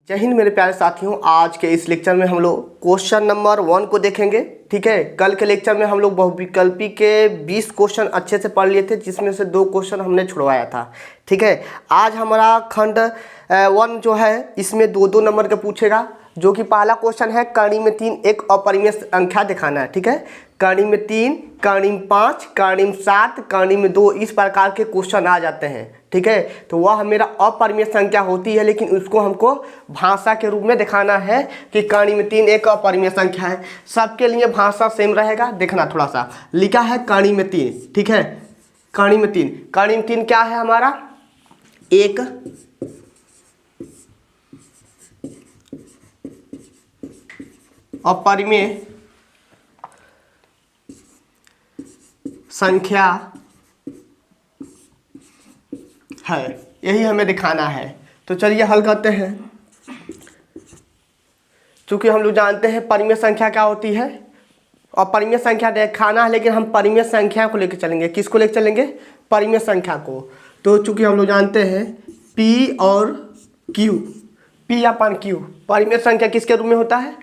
जय हिंद मेरे प्यारे साथियों। आज के इस लेक्चर में हम लोग क्वेश्चन नंबर 1 को देखेंगे। ठीक है, कल के लेक्चर में हम लोग बहुविकल्पी के 20 क्वेश्चन अच्छे से पढ़ लिए थे, जिसमें से 2 क्वेश्चन हमने छुड़वाया था। ठीक है, आज हमारा खंड 1 जो है इसमें 2-2 नंबर का पूछेगा, जो कि पहला क्वेश्चन है कड़ी में 3 एक अपरिमेय संख्या दिखाना है। ठीक है, कड़ी में 3, कड़ी में 5, कड़ी में 7, कड़ी में 2 इस प्रकार के क्वेश्चन आ जाते हैं। ठीक है, तो वह मेरा अपरिमेय संख्या होती है, लेकिन उसको हमको भाषा के रूप में दिखाना है कि कड़ी में 3 एक अपरिमेय संख्या है। सबके लिए भाषा सेम रहेगा, देखना थोड़ा सा लिखा है कड़ी में 3। ठीक है, कड़ी में 3, कड़ी में 3 क्या है हमारा? एक अपरिमेय संख्या है, यही हमें दिखाना है। तो चलिए हल करते हैं। चूंकि हम लोग जानते हैं परिमेय संख्या क्या होती है और परिमेय संख्या दिखाना है, लेकिन हम परिमेय संख्या को लेकर चलेंगे। किसको लेकर चलेंगे? परिमेय संख्या को। तो चूंकि हम लोग जानते हैं P और Q, P अपान Q परिमेय संख्या किसके रूप में होता है?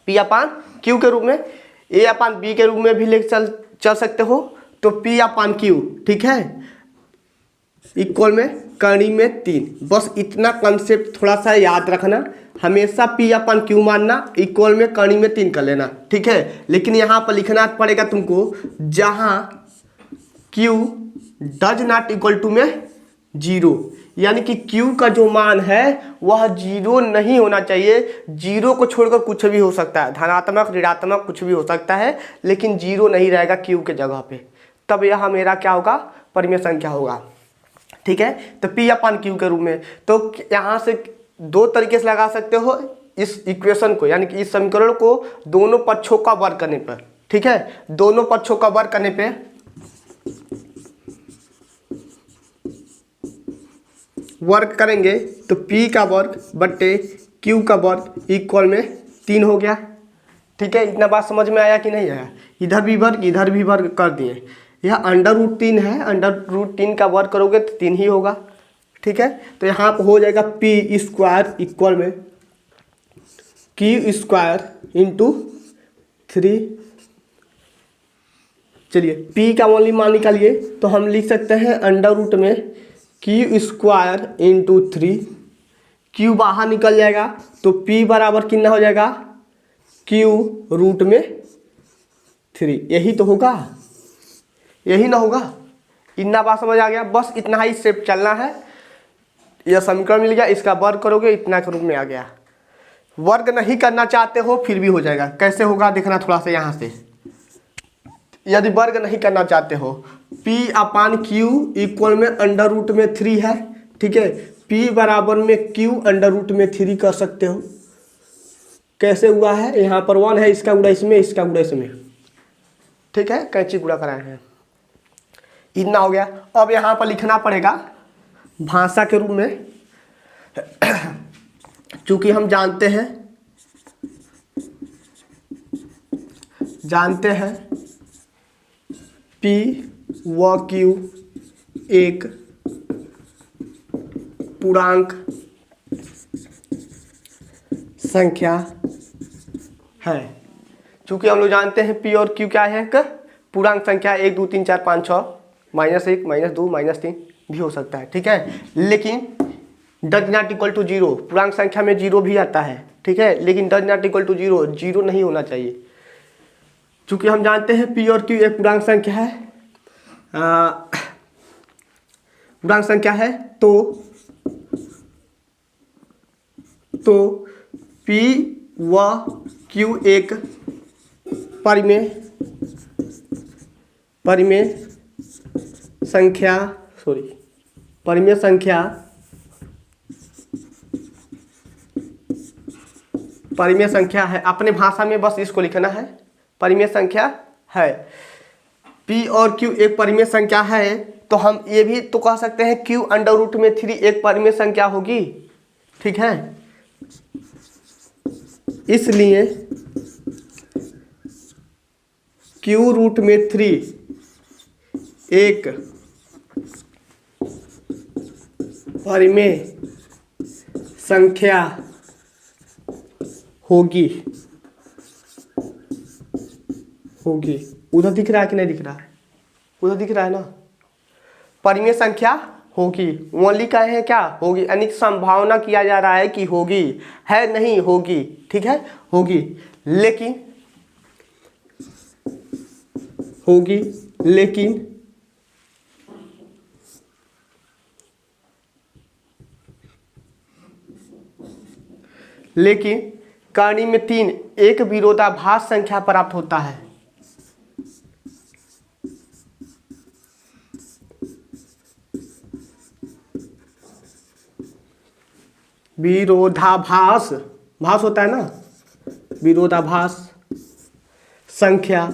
P अपान Q के रूप में। A अपान B के रूप में भी लेकर चल सकते हो। तो P अपान Q, ठीक है, इक्वल में कड़ी में 3। बस इतना कंसेप्ट थोड़ा सा याद रखना, हमेशा P अपान Q मानना, इक्वल में कड़ी में 3 कर लेना। ठीक है, लेकिन यहाँ पर लिखना पड़ेगा तुमको, जहाँ Q does not equal to में 0, यानी कि Q का जो मान है वह 0 नहीं होना चाहिए। 0 को छोड़कर कुछ भी हो सकता है, धनात्मक ऋणात्मक कुछ भी हो सकता है, लेकिन 0 नहीं रहेगा Q के जगह पे। तब यह मेरा क्या होगा? परिमेय संख्या होगा। ठीक है, तो P अपान Q के रूप में। तो यहाँ से 2 तरीके से लगा सकते हो इस इक्वेशन को, यानी कि इस समीकरण को दोनों पक्षों का वर्ग करने पर। ठीक है, दोनों पक्षों का वर्ग करने पे वर्ग करेंगे तो P का वर्ग बट्टे Q का वर्ग इक्वल में 3 हो गया। ठीक है, इतना बात समझ में आया कि नहीं आया? इधर भी वर्ग इधर भी वर्ग कर दिए। यह √3 है, √3 का वर्ग करोगे तो 3 ही होगा। ठीक है, तो यहाँ पर हो जाएगा P स्क्वायर इक्वल में Q स्क्वायर इंटू 3। चलिए P का मौलिक मान निकालिए, तो हम लिख सकते हैं √ में Q स्क्वायर इंटू 3। Q बाहर निकल जाएगा तो P बराबर कितना हो जाएगा? Q रूट में 3। यही तो होगा, यही ना होगा? इतना बात समझ आ गया? बस इतना ही स्टेप चलना है। यह समीकरण मिल गया, इसका वर्ग करोगे इतना के रूप में आ गया। वर्ग नहीं करना चाहते हो फिर भी हो जाएगा। कैसे होगा देखना थोड़ा सा यहाँ से। यदि वर्ग नहीं करना चाहते हो, P अपान Q इक्वल में √ में 3 है। ठीक है, P बराबर में Q √ में 3 कर सकते हो। कैसे हुआ है? यहाँ पर 1 है, इसका गुणा इसमें, इसका गुणा इसमें। ठीक है, कैंची गुणा कराए हैं, इतना हो गया। अब यहाँ पर लिखना पड़ेगा भाषा के रूप में, चूंकि हम जानते हैं P व Q एक पूर्णांक संख्या है। चूंकि हम लोग जानते हैं P और Q क्या है? एक पूर्णांक संख्या, 1 2 3 4 5 6, -1 -2 -3 भी हो सकता है। ठीक है, लेकिन डज नॉट इक्वल टू 0, पूर्णांक संख्या में 0 भी आता है। ठीक है, लेकिन डज नॉट इक्वल टू 0, 0 नहीं होना चाहिए। चूंकि हम जानते हैं P और Q एक पूर्णांक संख्या है, पूर्णांक संख्या है, तो P व Q एक परिमेय संख्या है। अपने भाषा में बस इसको लिखना है, परिमेय संख्या है। P और Q एक परिमेय संख्या है, तो हम ये भी तो कह सकते हैं Q √ में 3 एक परिमेय संख्या होगी। ठीक है, इसलिए Q √ में 3 एक परिमेय संख्या होगी, होगी। उधर दिख रहा है कि नहीं दिख रहा है? उधर दिख रहा है ना। परिमेय संख्या होगी, ओनली कहे हैं क्या? होगी, यानी संभावना किया जा रहा है कि होगी, है नहीं होगी, ठीक है, होगी, लेकिन होगी, लेकिन कहानी में 3 एक विरोधाभास संख्या प्राप्त होता है। विरोधाभास, भास होता है ना, विरोधाभास संख्या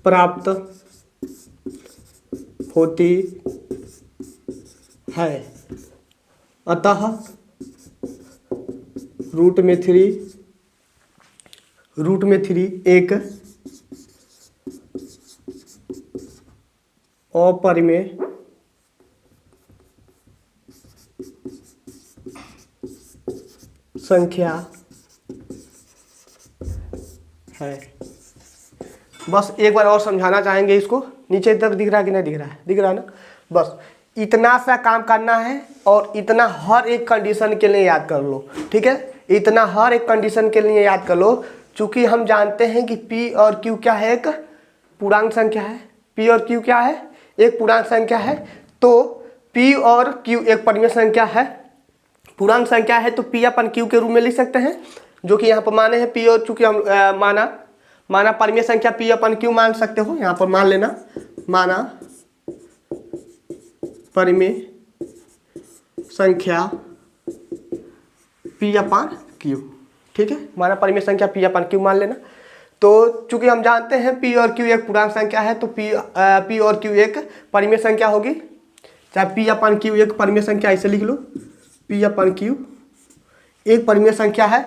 प्राप्त होती है, अतः रूट में थ्री एक अपरिमेय संख्या है। बस एक बार और समझाना चाहेंगे इसको। नीचे तक दिख रहा है कि नहीं दिख रहा है? दिख रहा है ना। बस इतना सा काम करना है और इतना हर एक कंडीशन के लिए याद कर लो, ठीक है, इतना हर एक कंडीशन के लिए याद कर लो। चूंकि हम जानते हैं कि P और Q क्या है? एक पूर्णांक संख्या है। P और Q क्या है? एक पूर्णांक संख्या है। तो P और Q एक परिमेय संख्या है, पूर्णांक संख्या है, तो P अपन Q के रूप में लिख सकते हैं, जो कि यहाँ पर माने हैं P और चूंकि हम माना परिमेय संख्या P अपन Q मान सकते हो, यहाँ पर मान लेना, माना परिमेय संख्या P अपन Q, ठीक है, माना परिमेय संख्या P अपन Q मान लेना। तो चूंकि हम जानते हैं P और Q एक पूर्णांक संख्या है, तो P और Q एक परिमेय संख्या होगी, चाहे P अपन Q एक परिमेय संख्या, ऐसे लिख लो, P अपन Q एक परिमेय संख्या है।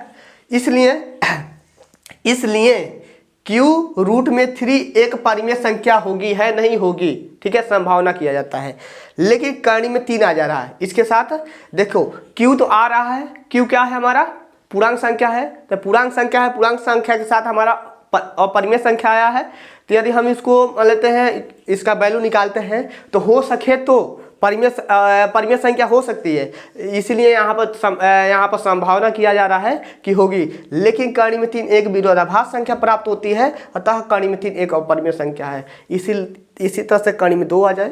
इसलिए Q रूट में 3 एक परिमेय संख्या होगी, है नहीं होगी, ठीक है, संभावना किया जाता है। लेकिन करनी में 3 आ जा रहा है, इसके साथ देखो Q तो आ रहा है, Q क्या है? हमारा पूर्णांक संख्या है, तो पूर्णांक संख्या है, पूर्णांक संख्या के साथ हमारा अपरिमेय संख्या आया है। तो यदि हम इसको लेते हैं, इसका वैल्यू निकालते हैं, तो हो सके तो परिमेय संख्या हो सकती है, इसीलिए यहाँ पर संभावना किया जा रहा है कि होगी। लेकिन कर्ण में 3 एक विरोधाभास संख्या प्राप्त होती है, अतः कर्ण में 3 एक अपरिमेय संख्या है। इसी तरह से कर्ण में 2 आ जाए,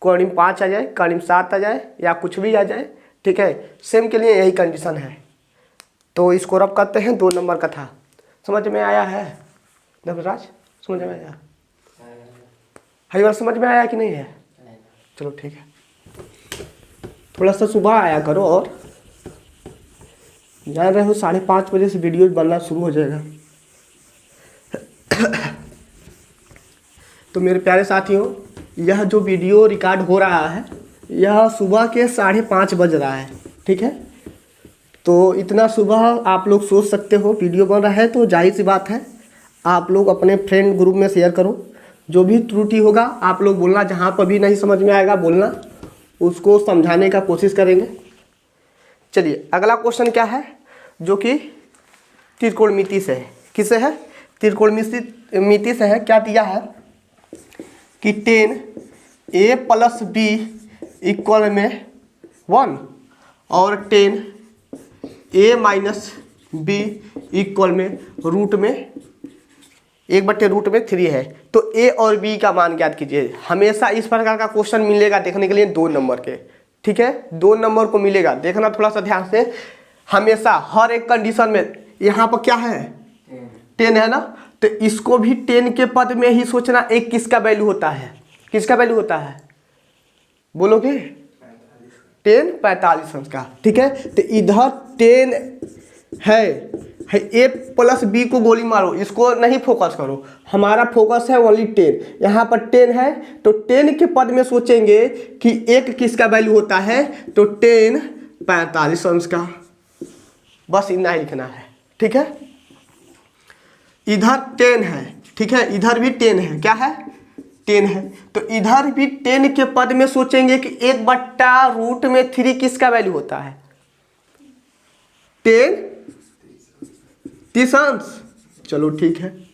कर्ण में 5 आ जाए, कर्ण में 7 आ जाए, या कुछ भी आ जाए, ठीक है, सेम के लिए यही कंडीशन है। तो इसको रब करते हैं, 2 नंबर का था। समझ में आया है नवराज? समझ में आया? हरी बार समझ में आया कि नहीं है? चलो ठीक है, थोड़ा सा सुबह आया करो, और जान रहे हो 5:30 बजे से वीडियो बनना शुरू हो जाएगा। तो मेरे प्यारे साथियों, यह जो वीडियो रिकॉर्ड हो रहा है, यह सुबह के 5:30 बज रहा है, ठीक है। तो इतना सुबह आप लोग सोच सकते हो वीडियो बन रहा है, तो जाहिर सी बात है आप लोग अपने फ्रेंड ग्रुप में शेयर करो। जो भी त्रुटि होगा आप लोग बोलना, जहाँ पर भी नहीं समझ में आएगा बोलना, उसको समझाने का कोशिश करेंगे। चलिए अगला क्वेश्चन क्या है, जो कि त्रिकोणमिति से है। किससे है? त्रिकोणमिति से है। क्या दिया है कि 10a + b इक्वल में 1 और 10a - b इक्वल में रूट में 1/√3 है। तो a और b का मान ज्ञात कीजिए। हमेशा इस प्रकार का क्वेश्चन मिलेगा देखने के लिए 2 नंबर के, ठीक है, 2 नंबर को मिलेगा, देखना थोड़ा सा ध्यान से। हमेशा हर एक कंडीशन में यहाँ पर क्या है? 10 है ना, तो इसको भी 10 के पद में ही सोचना। एक किसका वैल्यू होता है? किसका वैल्यू होता है बोलोगे? 10 45 अंश का, ठीक है। तो इधर 10 है a + b को गोली मारो, इसको नहीं फोकस करो, हमारा फोकस है ओनली 10। यहाँ पर 10 है तो 10 के पद में सोचेंगे कि एक किसका वैल्यू होता है, तो 10 45 अंश का, बस इतना ही लिखना है, ठीक है। इधर 10 है, ठीक है, इधर भी 10 है, क्या है? 10 है। तो इधर भी 10 के पद में सोचेंगे कि 1/√3 किसका वैल्यू होता है? 10 30अंश। चलो ठीक है,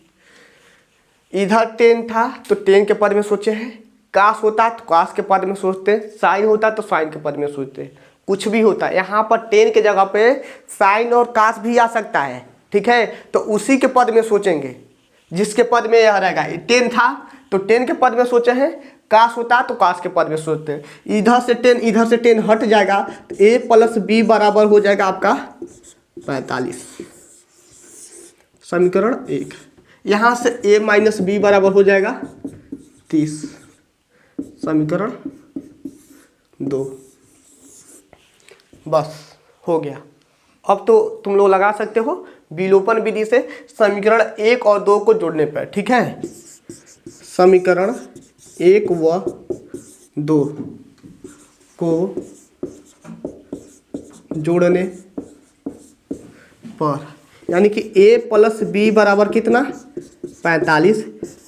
इधर 10 था तो 10 के पद में सोचे हैं, काश होता तो काश के पद में सोचते, साइन होता तो साइन के पद में सोचते, कुछ भी होता है। यहाँ पर 10 के जगह पे साइन और काश भी आ सकता है, ठीक है। तो उसी के पद में सोचेंगे जिसके पद में यह रहेगा। 10 था तो 10 के पद में सोचे हैं, काश होता तो काश के पद में सोचते हैं। इधर से 10 हट जाएगा तो a + b बराबर हो जाएगा आपका 45, समीकरण 1। यहाँ से a - b बराबर हो जाएगा 30, समीकरण 2। बस हो गया। अब तो तुम लोग लगा सकते हो विलोपन विधि से समीकरण 1 और 2 को जोड़ने पर, ठीक है। समीकरण 1 व 2 को जोड़ने पर, यानी कि a + b बराबर कितना? 45।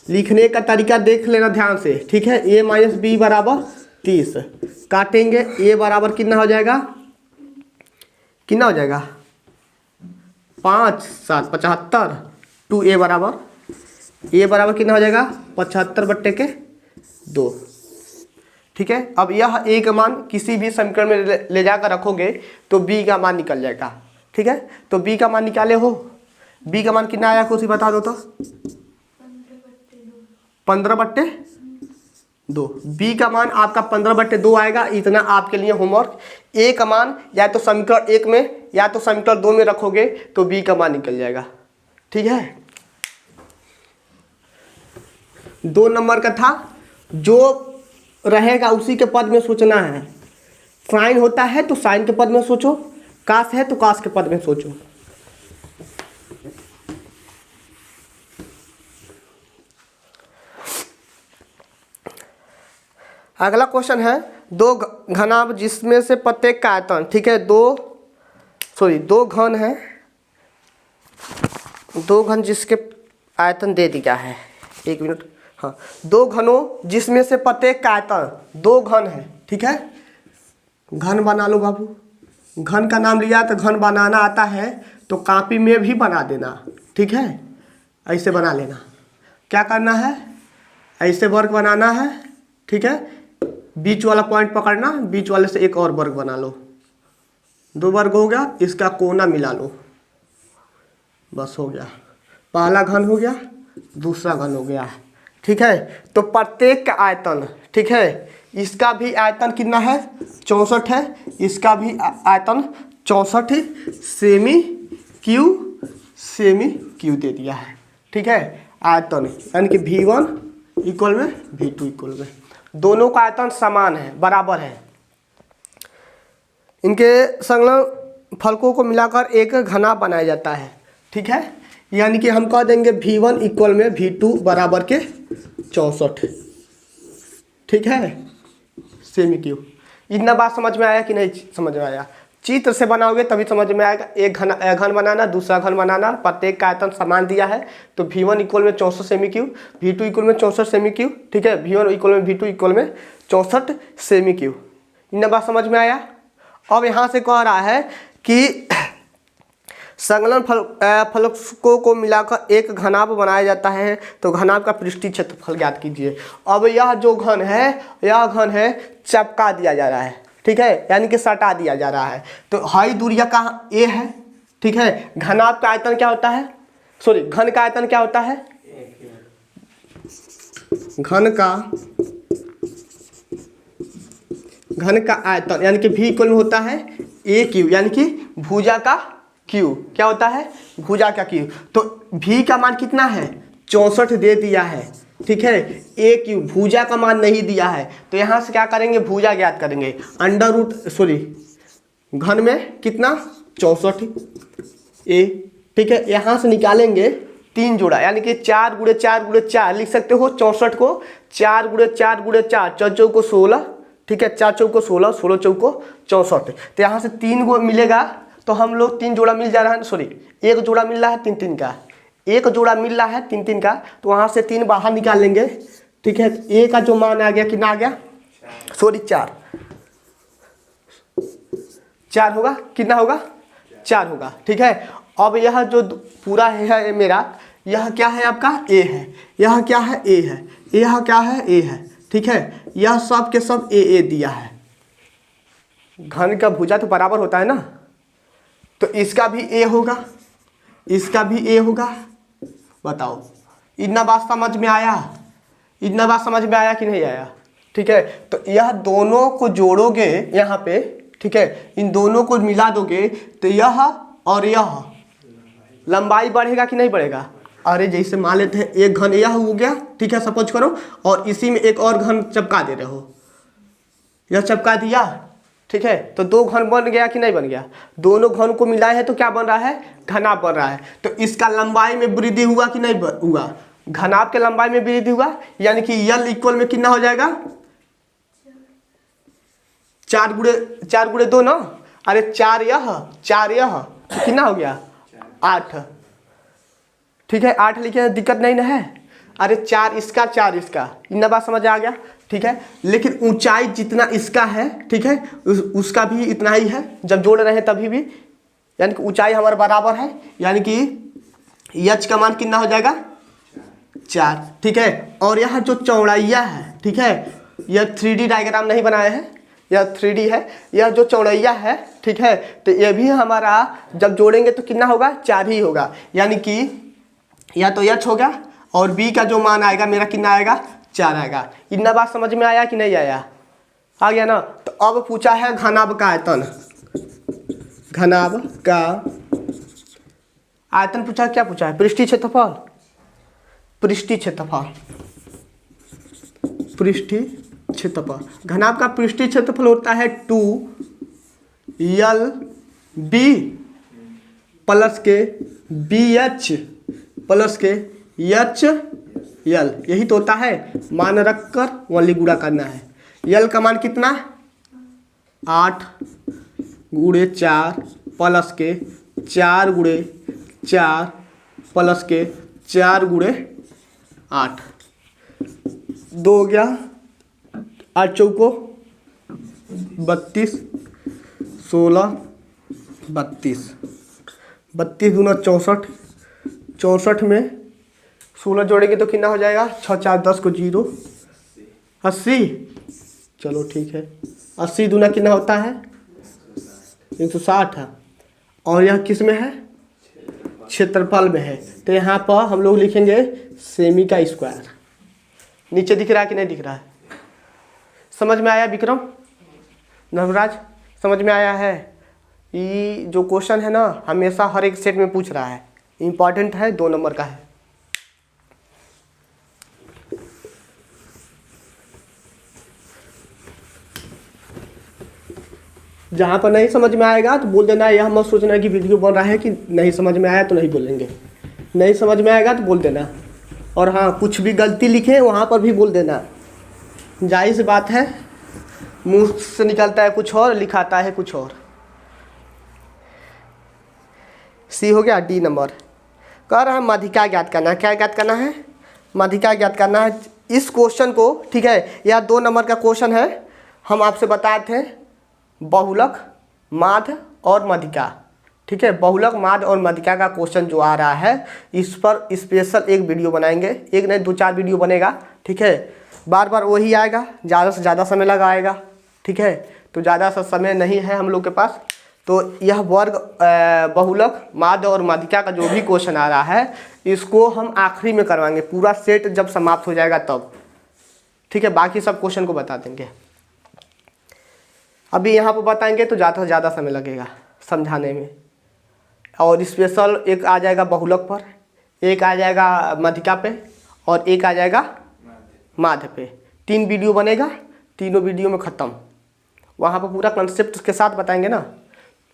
लिखने का तरीका देख लेना ध्यान से, ठीक है। a - b बराबर 30, काटेंगे a बराबर कितना हो जाएगा? कितना हो जाएगा? 5 × 7 = 75। टू a बराबर कितना हो जाएगा? 75/2, ठीक है। अब यह a का मान किसी भी समीकरण में ले जाकर रखोगे तो b का मान निकल जाएगा, ठीक है। तो b का मान निकाले हो, b का मान कितना आया खुशी बता दो तो? 15/2। b का मान आपका 15/2 आएगा। इतना आपके लिए होमवर्क। a का मान या तो समीकरण 1 में या तो समीकरण 2 में रखोगे तो b का मान निकल जाएगा, ठीक है। 2 नंबर का था, जो रहेगा उसी के पद में सोचना है। साइन होता है तो साइन के पद में सोचो, काश है तो काश के पद में सोचो। अगला क्वेश्चन है, दो घनाभ जिसमें से प्रत्येक का आयतन, ठीक है, दो घन है, दो घन जिसके आयतन दे दिया है। 1 मिनट, हाँ। 2 घनों जिसमें से प्रत्येक का आयतन, 2 घन है, ठीक है। घन बना लो बाबू। घन का नाम लिया तो घन बनाना आता है तो कॉपी में भी बना देना, ठीक है। ऐसे बना लेना। क्या करना है? ऐसे वर्ग बनाना है, ठीक है। बीच वाला पॉइंट पकड़ना, बीच वाले से एक और वर्ग बना लो। 2 वर्ग हो गया, इसका कोना मिला लो, बस हो गया। पहला घन हो गया, दूसरा घन हो गया, ठीक है। तो प्रत्येक का आयतन, ठीक है, इसका भी आयतन कितना है? 64 है। इसका भी आयतन 64 सेमी क्यू दे दिया है, ठीक है। आयतन यानी कि V1 इक्वल में V2 इक्वल में, दोनों का आयतन समान है, बराबर है। इनके संलग्न फलकों को मिलाकर एक घना बनाया जाता है, ठीक है। यानी कि हम कह देंगे V1 इक्वल में V2 बराबर के 64, ठीक है, सेमी क्यू। इतना बात समझ में आया कि नहीं समझ में आया? चित्र से बनाओगे तभी समझ में आएगा। एक घन बनाना, दूसरा घन बनाना, प्रत्येक का आयतन समान दिया है तो V1 इक्वल में 64 सेमी क्यू, V2 इक्वल में 64 सेमी क्यू, ठीक है। V1 इक्वल में V2 इक्वल में 64 सेमी क्यू। इतना बात समझ में आया? अब यहाँ से कह रहा है कि संलग्न फलकों को मिलाकर एक घनाभ बनाया जाता है तो घनाभ का पृष्ठीय क्षेत्रफल ज्ञात कीजिए। अब यह जो घन है चपका दिया जा रहा है, ठीक है, यानी कि सटा दिया जा रहा है। तो हाई दूरिया का a है, ठीक है। घनाभ का आयतन क्या होता है? सॉरी, घन का आयतन क्या होता है? घन का आयतन यानी कि V इक्वल में होता है AQ, यानी कि भुजा का Q। क्या होता है? भुजा का Q। तो V का मान कितना है? 64 दे दिया है, ठीक है। AQ भुजा का मान नहीं दिया है तो यहाँ से क्या करेंगे? भुजा ज्ञात करेंगे। घन में कितना? 64 A, ठीक है। यहाँ से निकालेंगे 3 जोड़ा, यानी कि 4 × 4 × 4 लिख सकते हो। 64 को 4 × 4 × 4, 4 चौको 16, ठीक है, 4 चौको 16, 16 चौको 64। तो यहाँ से 3 गो मिलेगा तो हम लोग 3 जोड़ा मिल जा रहा है, सॉरी 1 जोड़ा मिल रहा है 3 3 का, 1 जोड़ा मिल रहा है 3 3 का, तो वहाँ से 3 बाहर निकाल लेंगे, ठीक है, ए का जो मान आ गया कितना आ गया, सॉरी 4 होगा, कितना होगा 4 होगा। ठीक है, अब यह जो पूरा है मेरा, यह क्या है आपका ए है, यह क्या है ए है, यह क्या है ए है। ठीक है, यह सब के सब ए दिया है। घन का भुजा तो बराबर होता है ना, तो इसका भी ए होगा, इसका भी ए होगा। बताओ इतना बात समझ में आया, इतना बात समझ में आया कि नहीं आया। ठीक है, तो यह दोनों को जोड़ोगे यहाँ पे, ठीक है, इन दोनों को मिला दोगे तो यह और यह लंबाई बढ़ेगा कि नहीं बढ़ेगा। अरे जैसे मान लेते हैं एक घन यह हो गया, ठीक है, सपोज करो, और इसी में एक और घन चिपका दे रहे हो, यह चिपका दिया। ठीक है, तो 2 घन बन गया कि नहीं बन गया। दोनों घन को मिलाए हैं तो क्या बन रहा है, घनाभ बन रहा है। तो इसका लंबाई में वृद्धि हुआ कि नहीं हुआ, घनाभ के लंबाई में वृद्धि हुआ, यानी कि यल इक्वल में कितना हो जाएगा 4 गुणे 2 ना। अरे 4 यह तो कितना हो गया 8। ठीक है, 8 लिखे, दिक्कत नहीं ना है। अरे 4 इसका 4 इसका, इतना बात समझ आ गया। ठीक है, लेकिन ऊंचाई जितना इसका है, ठीक है, उसका भी इतना ही है जब जोड़ रहे हैं तभी भी, यानी कि ऊंचाई हमारा बराबर है, यानी कि यच का मान कितना हो जाएगा 4। ठीक है, और यह जो चौड़ाइया है, ठीक है, यह 3D डायग्राम नहीं बनाया है, यह 3D है। यह जो चौड़ाइया है, ठीक है, तो यह भी हमारा जब जोड़ेंगे तो कितना होगा 4 ही होगा, यानी कि या तो यच होगा और बी का जो मान आएगा मेरा कितना आएगा 4 आएगा। इतना बात समझ में आया कि नहीं आया, आ गया ना। तो अब पूछा है घनाभ का आयतन, घनाभ का आयतन पूछा, क्या पूछा है, पृष्ठीय क्षेत्रफल, पृष्ठीय क्षेत्रफल, पृष्ठीय क्षेत्रफल। घनाभ का पृष्ठीय क्षेत्रफल होता है 2LB प्लस के BH प्लस के HL, यही तो होता है। मान रख कर वली गुणा करना है। यल का मान कितना 8 गुणे 4 प्लस के 4 गुणे 4 प्लस के 4 गुणे 8, 2 हो गया 8 चौको 32, 16 32, 32 दूना 64, 64 में 16 जोड़ेंगे तो कितना हो जाएगा 6 4 10 को 0, 80। चलो ठीक है, 80 दूना कितना होता है 160 है। और यह किस में है, क्षेत्रफल में है। तो यहाँ पर हम लोग लिखेंगे सेमी का स्क्वायर। नीचे दिख रहा है कि नहीं दिख रहा है, समझ में आया विक्रम, नवराज, समझ में आया है। ये जो क्वेश्चन है ना हमेशा हर एक सेट में पूछ रहा है, इम्पॉर्टेंट है, 2 नंबर का है। जहाँ पर नहीं समझ में आएगा तो बोल देना, यह मत सोचना कि वीडियो बन रहा है कि नहीं समझ में आया तो नहीं बोलेंगे। नहीं समझ में आएगा तो बोल देना, और हाँ कुछ भी गलती लिखे वहाँ पर भी बोल देना, जायज़ बात है। मुंह से निकलता है कुछ और, लिखाता है कुछ और। सी हो गया। डी नंबर कह रहा है माध्यिका ज्ञात करना है। क्या ज्ञात करना है, माध्यिका ज्ञात करना है। इस क्वेश्चन को, ठीक है, यह 2 नंबर का क्वेश्चन है। हम आपसे बताए थे बहुलक, माध्य और माध्यिका, ठीक है। बहुलक, माध्य और माध्यिका का क्वेश्चन जो आ रहा है, इस पर स्पेशल एक वीडियो बनाएंगे, एक नहीं 2-4 वीडियो बनेगा, ठीक है। बार बार वही आएगा, ज़्यादा से ज़्यादा समय लगाएगा, ठीक है। तो ज़्यादा सा समय नहीं है हम लोग के पास, तो यह वर्ग बहुलक, माध्य और माध्यिका का जो भी क्वेश्चन आ रहा है, इसको हम आखिरी में करवाएंगे, पूरा सेट जब समाप्त हो जाएगा तब, ठीक है। बाकी सब क्वेश्चन को बता देंगे, अभी यहाँ पर बताएंगे तो ज़्यादा से ज़्यादा समय लगेगा समझाने में। और स्पेशल एक आ जाएगा बहुलक पर, एक आ जाएगा माध्यिका पे, और एक आ जाएगा माध्य पे। 3 वीडियो बनेगा, तीनों वीडियो में ख़त्म। वहाँ पर पूरा कंसेप्ट के साथ बताएंगे ना,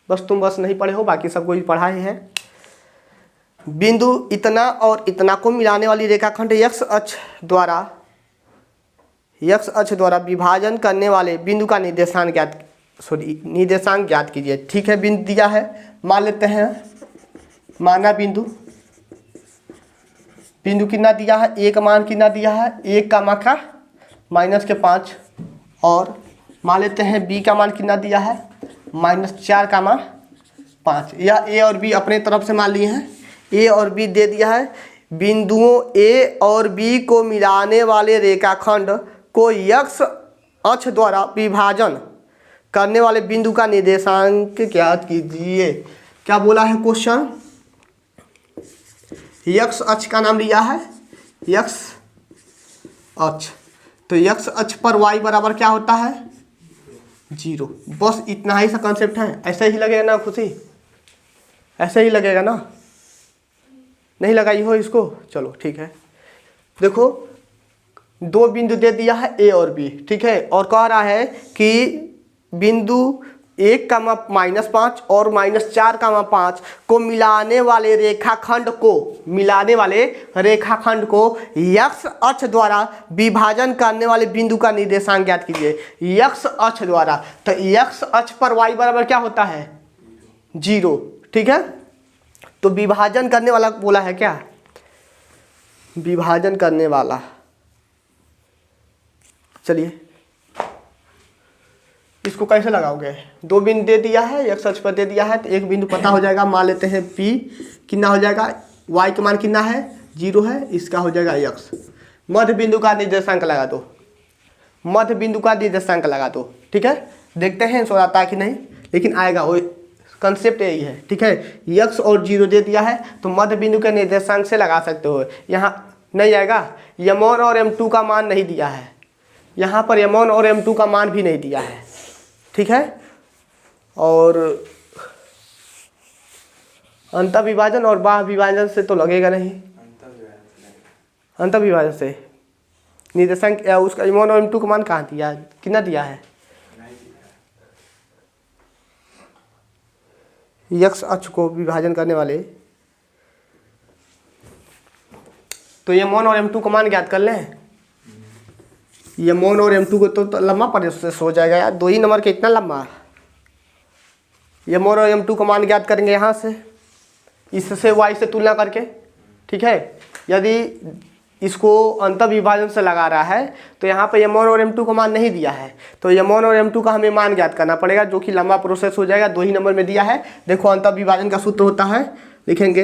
बस तुम बस नहीं पढ़े हो, बाकी सब कोई पढ़ा ही है। बिंदु इतना और इतना को मिलाने वाली रेखाखंड x अक्ष द्वारा विभाजन करने वाले बिंदु का निर्देशांक ज्ञात कीजिए। ठीक है, बिंदु दिया है, मान लेते हैं, माना बिंदु बिंदु कितना दिया है, ए का मान कितना दिया है, 1 कामा का -5, और मान लेते हैं बी का मान कितना दिया है, -4 कामा 5। यह ए और बी अपने तरफ से मान लिए हैं, ए और बी दे दिया है। बिंदुओं ए और बी को मिलाने वाले रेखाखंड को x अक्ष द्वारा विभाजन करने वाले बिंदु का निर्देशांक ज्ञात कीजिए। क्या बोला है क्वेश्चन, x अक्ष का नाम लिया है, x अक्ष। तो x अक्ष पर y बराबर क्या होता है, 0। बस इतना ही सा कंसेप्ट है। ऐसे ही लगेगा ना खुशी, ऐसे ही लगेगा ना, नहीं लगाई हो इसको, चलो ठीक है। देखो 2 बिंदु दे दिया है ए और बी, ठीक है, और कह रहा है कि बिंदु 1 कामा -5 और -4 कामा 5 को मिलाने वाले रेखाखंड को x अक्ष द्वारा विभाजन करने वाले बिंदु का निर्देशांक ज्ञात कीजिए। x अक्ष द्वारा, तो x अक्ष पर y बराबर क्या होता है, 0, ठीक है। तो विभाजन करने वाला बोला है, क्या विभाजन करने वाला, चलिए इसको कैसे लगाओगे, 2 बिंदु दे दिया है, x अक्ष पर दे दिया है, तो एक बिंदु पता हो जाएगा, मान लेते हैं P कितना हो जाएगा, y का मान कितना है, 0 है, इसका हो जाएगा x। मध्य बिंदु का निर्देशांक लगा दो, मध्य बिंदु का निर्देशांक लगा दो, ठीक है। देखते हैं सो आता है कि नहीं, लेकिन आएगा, वो कंसेप्ट यही है, ठीक है। x और 0 दे दिया है तो मध्य बिंदु के निर्देशांक से लगा सकते हो। यहाँ नहीं आएगा, m1 और m2 का मान नहीं दिया है, यहाँ पर m1 और m2 का मान भी नहीं दिया है, ठीक है। और अंतःविभाजन और बाह्य विभाजन से तो लगेगा नहीं, अंतःविभाजन से निर्देशांक या उसका m1 और m2 का मान कहाँ दिया, कितना दिया है, x अक्ष को विभाजन करने वाले, तो m1 और m2 का मान ज्ञात कर लें। m1 और m2 को तो लंबा प्रोसेस हो जाएगा यार, 2 ही नंबर के इतना लंबा। m1 और m2 का मान ज्ञात करेंगे यहाँ से, इससे y से तुलना करके, ठीक है। यदि इसको अंतःविभाजन से लगा रहा है तो यहाँ पे m1 और m2 का मान नहीं दिया है, तो m1 और m2 का हमें मान ज्ञात करना पड़ेगा, जो कि लंबा प्रोसेस हो जाएगा, 2 ही नंबर में दिया है। देखो अंतःविभाजन का सूत्र होता है, लिखेंगे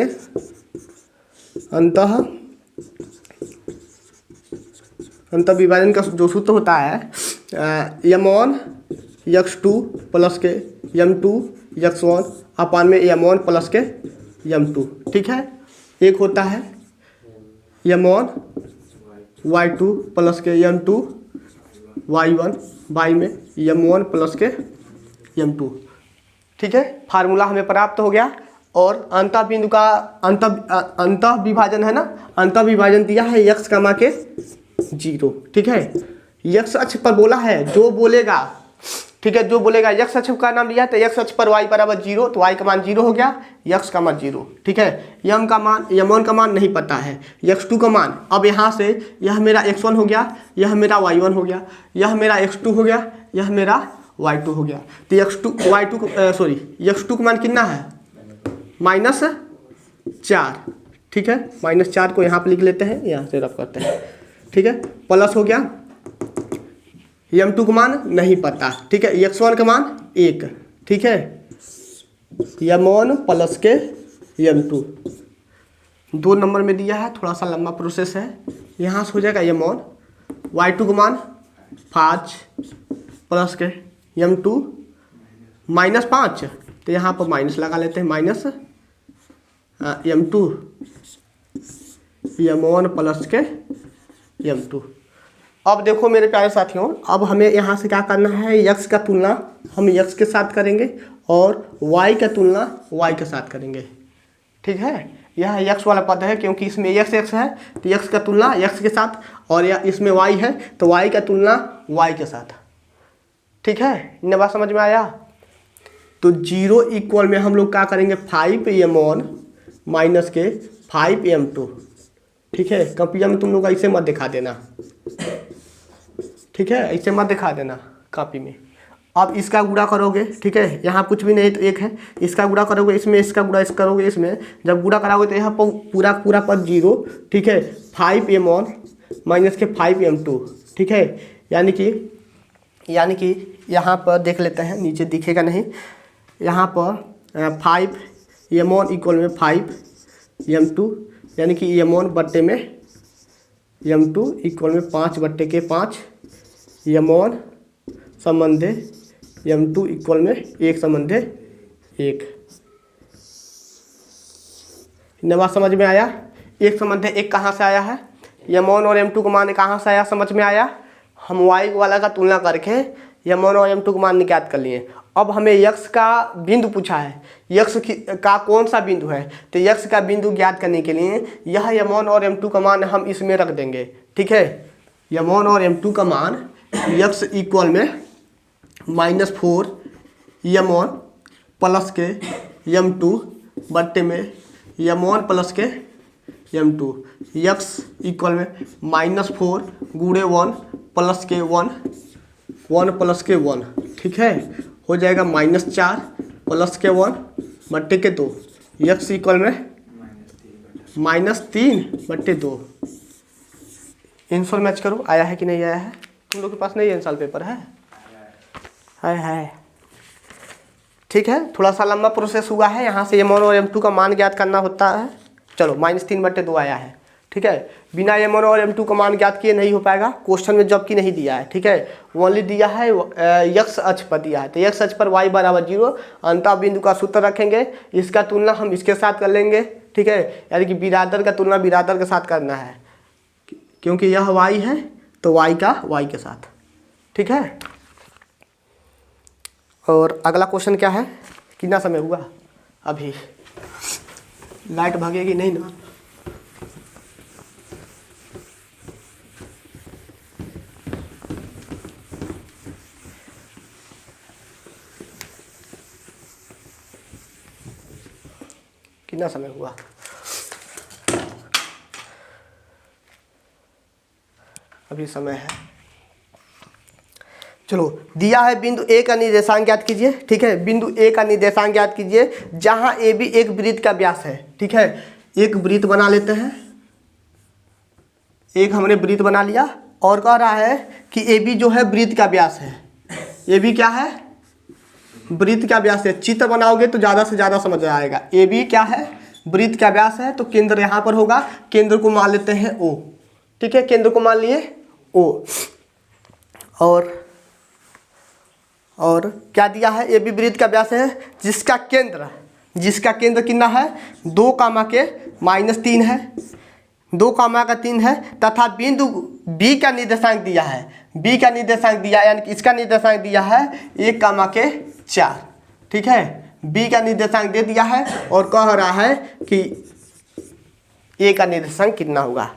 अंतःविभाजन का जो सूत्र होता है m1 x2 प्लस के m2 x1 अपान में m1 प्लस के m2, ठीक है। एक होता है m1 y2 प्लस के m2 y1 y में m1 प्लस के m2, ठीक है। फार्मूला हमें प्राप्त हो गया। और अंतः बिंदु का अंतः विभाजन है ना, अंतः विभाजन दिया है x कामा के 0, ठीक है। x अक्ष पर बोला है, जो बोलेगा, ठीक है, जो बोलेगा, x अक्ष का नाम लिया है तो x अक्ष पर y बराबर 0, तो y का मान 0 हो गया, x का मान 0, ठीक है। m का मान, m1 का मान नहीं पता है, x2 का मान, अब यहाँ से यह मेरा x1 हो गया, यह मेरा y1 हो गया, यह मेरा x2 हो गया, यह मेरा y2 हो गया। तो x2 का मान कितना है, -4, ठीक है। -4 को यहाँ पर लिख लेते हैं, यहाँ से रफ करते हैं, ठीक है। प्लस हो गया, m2 का मान नहीं पता, ठीक है। x1 का मान 1, ठीक है। m1 प्लस के m2 2 नंबर में दिया है, थोड़ा सा लंबा प्रोसेस है। यहाँ से हो जाएगा m1, y2 का मान 5 प्लस के m2 -5, तो यहाँ पर माइनस लगा लेते हैं, माइनस m2 m1 प्लस के m2। अब देखो मेरे प्यारे साथियों, अब हमें यहाँ से क्या करना है, x का तुलना हम x के साथ करेंगे और y का तुलना y के साथ करेंगे, ठीक है। यह x वाला पद है क्योंकि इसमें x है, तो x का तुलना x के साथ, और या इसमें y है तो y का तुलना y के साथ, ठीक है। इन्हें बात समझ में आया। तो 0 इक्वल में हम लोग क्या करेंगे, 5m1 माइनस के 5m2, ठीक है। कॉपिया में तुम लोग ऐसे मत दिखा देना, ठीक है, ऐसे मत दिखा देना कॉपी में। अब इसका गुणा करोगे, ठीक है, यहाँ कुछ भी नहीं तो एक है, इसका गुणा करोगे इसमें, इसका गुणा इस करोगे इसमें, जब गुणा कराओगे तो यहाँ पर पूरा पूरा पद 0, ठीक है, 5m1 माइनस के 5m2, ठीक है, यानी कि यहाँ पर देख लेते हैं, नीचे दिखेगा नहीं, यहाँ पर 5m1 इक्वल में 5m2, यानी कि m1 बट्टे में m2 इक्वल में 5/5, m1 संबंधे m2 इक्वल में 1 संबंधे 1। बात समझ में आया? 1 संबंधे 1 कहाँ से आया है? m1 और m2 का मान कहाँ से आया, समझ में आया? हम y वाला का तुलना करके m1 और m2 का मान निकाल कर लिए। अब हमें x का बिंदु पूछा है, x का कौन सा बिंदु है, तो x का बिंदु ज्ञात करने के लिए यह m1 और m2 का मान हम इसमें रख देंगे, ठीक है। m1 और m2 का मान x इक्वल में -4m1 प्लस के m2 बट्टे में m1 प्लस के m2, x इक्वल में -4 गुणे 1 प्लस के 1, 1 प्लस के 1, ठीक है, हो जाएगा -4 प्लस के 1 बट्टे के 2, x इक्वल में -3/2। आंसर मैच करो, आया है कि नहीं आया है? तुम लोग के पास नहीं आंसर पेपर है? है। ठीक है, थोड़ा सा लंबा प्रोसेस हुआ है, यहाँ से m1 और m2 का मान ज्ञात करना होता है। चलो -3/2 आया है, ठीक है। बिना m1 और m2 का मान ज्ञात किए नहीं हो पाएगा, क्वेश्चन में जबकि नहीं दिया है, ठीक है, ओनली दिया है x अक्ष पर दिया है, तो x अक्ष पर y बराबर 0, अंतः बिंदु का सूत्र रखेंगे, इसका तुलना हम इसके साथ कर लेंगे, ठीक है, यानी कि बिरादर का तुलना बिरादर के साथ करना है, क्योंकि यह y है तो y का y के साथ, ठीक है। और अगला क्वेश्चन क्या है? कितना समय हुआ? अभी लाइट भागेगी नहीं ना? कितना समय हुआ? अभी समय है। चलो, दिया है बिंदु ए का निर्देशांक ज्ञात कीजिए, ठीक है, बिंदु ए का निर्देशांक ज्ञात कीजिए जहां ए बी एक वृत्त का व्यास है, ठीक है। एक वृत्त बना लेते हैं, एक हमने वृत्त बना लिया, और कह रहा है कि ए बी जो है वृत्त का व्यास है। ए बी क्या है? वृत्त का व्यास है। चित्र बनाओगे तो ज़्यादा से ज़्यादा समझ आएगा। ए बी क्या है? वृत्त का व्यास है, तो केंद्र यहाँ पर होगा, केंद्र को मान लेते हैं ओ, ठीक है, केंद्र को मान लिए ओ। और क्या दिया है? ए बी वृत्त का व्यास है जिसका केंद्र कितना है? 2 कामा के -3 है, 2 कामा का 3 है, तथा बिंदु बी का निर्देशांक दिया है, बी का निर्देशांक दिया है, यानी कि इसका निर्देशांक दिया है 1 कामा के 4, ठीक है, बी का निर्देशांक दे दिया है, और कह रहा है कि ए का निर्देशांक कितना होगा,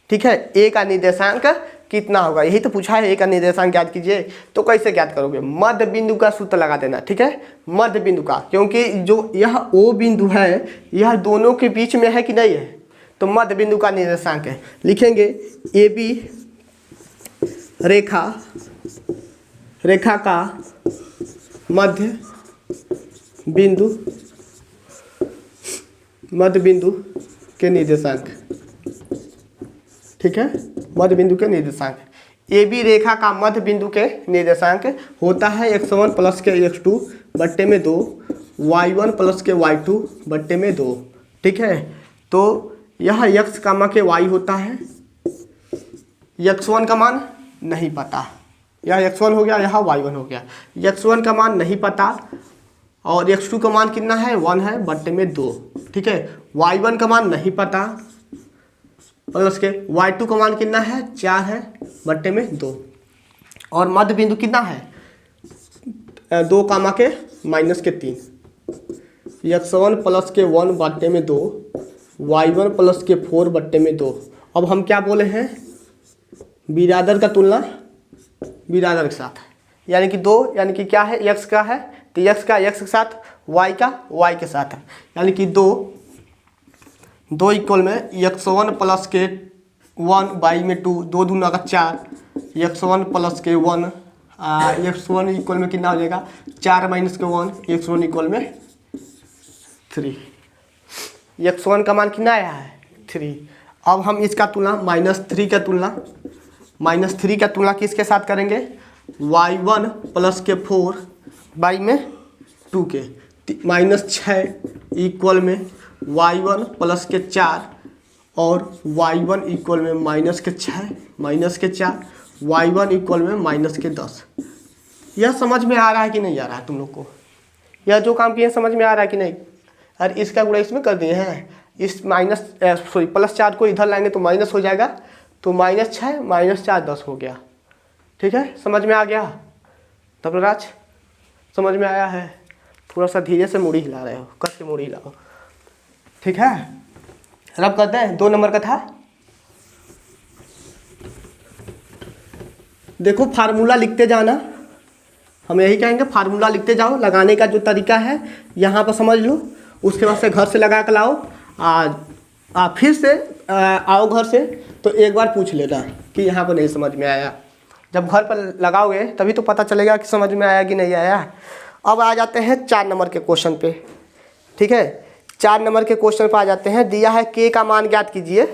ठीक है, ए का निर्देशांक कितना होगा, यही तो पूछा है। ए का निर्देशांक ज्ञात कीजिए, तो कैसे ज्ञात करोगे? मध्य बिंदु का सूत्र लगा देना, ठीक है, मध्य बिंदु का, क्योंकि जो यह ओ बिंदु है यह दोनों के बीच में है कि नहीं है, तो मध्य बिंदु का निर्देशांक है। लिखेंगे ए बी रेखा का मध्य बिंदु के निर्देशांक, ठीक है, मध्य बिंदु के निर्देशांक। ए बी रेखा का मध्य बिंदु के निर्देशांक होता है x1 प्लस के x2 बट्टे में 2, y1 प्लस के y2 बट्टे में 2, ठीक है। तो यह x कामा के y होता है, x1 का मान नहीं पता, यह x1 हो गया, यह y1 हो गया, x1 का मान नहीं पता, और x2 का मान कितना है? 1 है बट्टे में 2, ठीक है, y1 का मान नहीं पता, प्लस के y2 का मान कितना है? 4 है बट्टे में 2, और मध्य बिंदु कितना है? 2 कामा के -3, x1 प्लस के 1 बट्टे में 2, y1 प्लस के 4 बट्टे में 2। अब हम क्या बोले हैं? बिरादर का तुलना बिरादर के साथ, यानी कि 2, यानी कि क्या है? x का है, तो x का x के साथ, y का y के साथ है, यानी कि 2 इक्वल में x1 प्लस के 1 बाई में 2, 2 दूना का 4, x1 प्लस के 1 x1 इक्वल में कितना हो जाएगा 4 माइनस के 1, x1 इक्वल में 3। x1 का मान कितना आया है 3। अब हम इसका तुलना -3 का तुलना किसके साथ करेंगे y1 प्लस के 4 बाई में 2 के -6 इक्वल में y1 प्लस के 4 और y1 इक्वल में -6 -4 y1 इक्वल में -10। यह समझ में आ रहा है कि नहीं आ रहा है तुम लोग को? यह जो काम किए समझ में आ रहा है कि नहीं? अरे इसका गुणा इसमें कर दिए हैं, इस +4 को इधर लाएंगे तो माइनस हो जाएगा, तो -6 -4 10 हो गया। ठीक है, समझ में आ गया? तब राज समझ में आया है? थोड़ा सा धीरे से मुड़ी हिला रहे हो, कस के मुड़ी हिलाओ। ठीक है, रब करते हैं 2 नंबर का था। देखो फार्मूला लिखते जाना, हम यही कहेंगे फार्मूला लिखते जाओ। लगाने का जो तरीका है यहाँ पर समझ लो, उसके बाद से घर से लगा कर लाओ। फिर से आओ घर से तो एक बार पूछ लेना कि यहाँ पर नहीं समझ में आया। जब घर पर लगाओगे तभी तो पता चलेगा कि समझ में आया कि नहीं आया। अब आ जाते हैं 4 नंबर के क्वेश्चन पे। ठीक है, 4 नंबर के क्वेश्चन पर आ जाते हैं। दिया है k का मान ज्ञात कीजिए,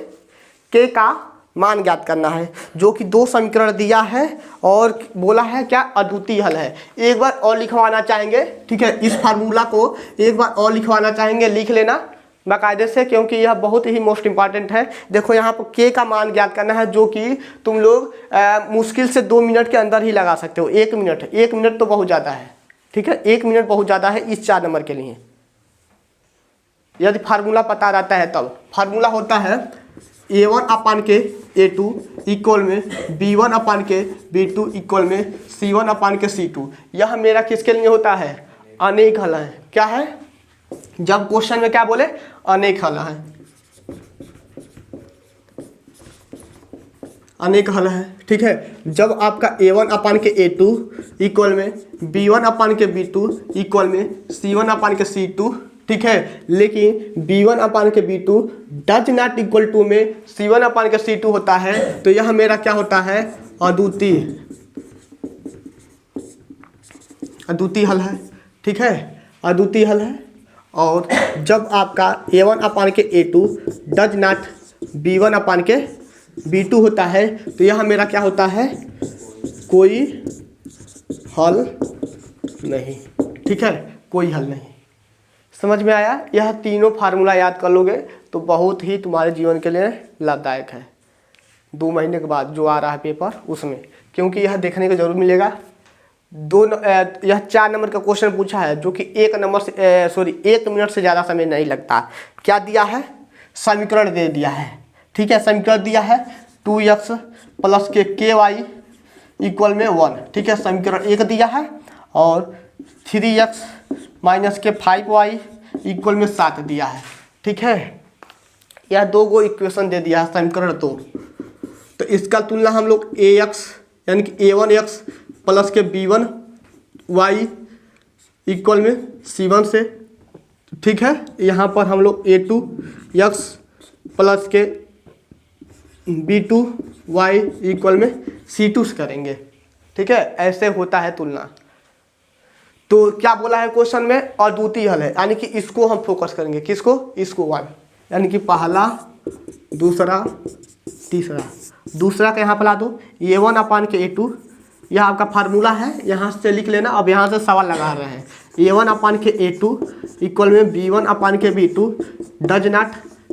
k का मान ज्ञात करना है, जो कि 2 समीकरण दिया है और बोला है क्या अद्वितीय हल है। एक बार और लिखवाना चाहेंगे, ठीक है, इस फार्मूला को एक बार और लिखवाना चाहेंगे, लिख लेना बाकायदे से, क्योंकि यह बहुत ही मोस्ट इंपॉर्टेंट है। देखो यहाँ पर k का मान ज्ञात करना है, जो कि तुम लोग मुश्किल से 2 मिनट के अंदर ही लगा सकते हो। 1 मिनट तो बहुत ज़्यादा है। ठीक है, 1 मिनट बहुत ज़्यादा है इस 4 नंबर के लिए, यदि फार्मूला पता रहता है तब। फार्मूला होता है a1 अपान के a2 इक्वल में b1 अपान के b2 इक्वल में c1 अपान के c2। यह मेरा किसके लिए होता है? अनेक हल है। क्या है? जब क्वेश्चन में क्या बोले अनेक हल है, अनेक हल है। ठीक है, जब आपका a1 अपान के a2 इक्वल में b1 अपान के b2 इक्वल में c1 अपान के c2। ठीक है, लेकिन b1 अपान के b2 does not equal to में c1 अपान के c2 होता है, तो यह मेरा क्या होता है? अद्वितीय हल है। ठीक है, अद्वितीय हल है। और जब आपका a1 अपान के a2 डज नॉट b1 अपान के b2 होता है, तो यह मेरा क्या होता है? कोई हल नहीं। ठीक है, कोई हल नहीं। समझ में आया? यह तीनों फार्मूला याद कर लोगे तो बहुत ही तुम्हारे जीवन के लिए लाभदायक है। 2 महीने के बाद जो आ रहा है पेपर उसमें, क्योंकि यह देखने को जरूर मिलेगा। यह 4 नंबर का क्वेश्चन पूछा है, जो कि 1 मिनट से ज़्यादा समय नहीं लगता। क्या दिया है? समीकरण दे दिया है। ठीक है, समीकरण दिया है 2x प्लस के ky इक्वल में 1। ठीक है, समीकरण 1 दिया है और 3x माइनस के 5y इक्वल में 7 दिया है। ठीक है, यह 2 गो इक्वेशन दे दिया है, समीकरण 2। तो इसका तुलना हम लोग ax यानी कि a1x प्लस के b1y इक्वल में c1 से। ठीक है, यहाँ पर हम लोग a2x प्लस के b2y इक्वल में c2 से करेंगे। ठीक है, ऐसे होता है तुलना। तो क्या बोला है क्वेश्चन में? अद्वितीय हल है, यानी कि इसको हम फोकस करेंगे। किसको? इसको 1, यानी कि पहला, दूसरा, तीसरा। दूसरा का यहाँ पर ला दो a1 अपान के a2, यह आपका फार्मूला है, यहाँ से लिख लेना। अब यहाँ से सवाल लगा रहे हैं a1 अपान के a2 इक्वल में b1 अपान के b2 डज नॉट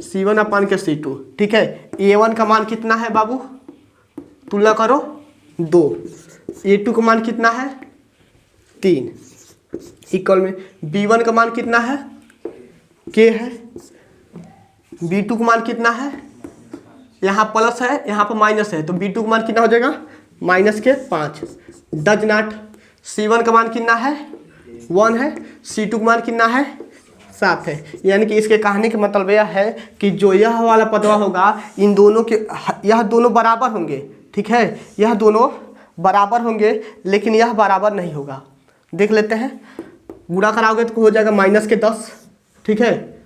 c1 अपान के c2। ठीक है, a1 का मान कितना है बाबू? तुलना करो 2। a2 का मान कितना है? 3 इक्वल में b1 का मान कितना है? k है। b2 का मान कितना है? यहाँ प्लस है, यहाँ पर माइनस है, तो b2 का मान कितना हो जाएगा? -5। डज नॉट c1 का मान कितना है? 1 है। c2 का मान कितना है? 7 है। यानी कि इसके कहने का मतलब यह है कि जो यह वाला पदवा होगा, इन दोनों के, यह दोनों बराबर होंगे। ठीक है, यह दोनों बराबर होंगे, लेकिन यह बराबर नहीं होगा। देख लेते हैं, गुणा कराओगे तो हो जाएगा -10। ठीक है,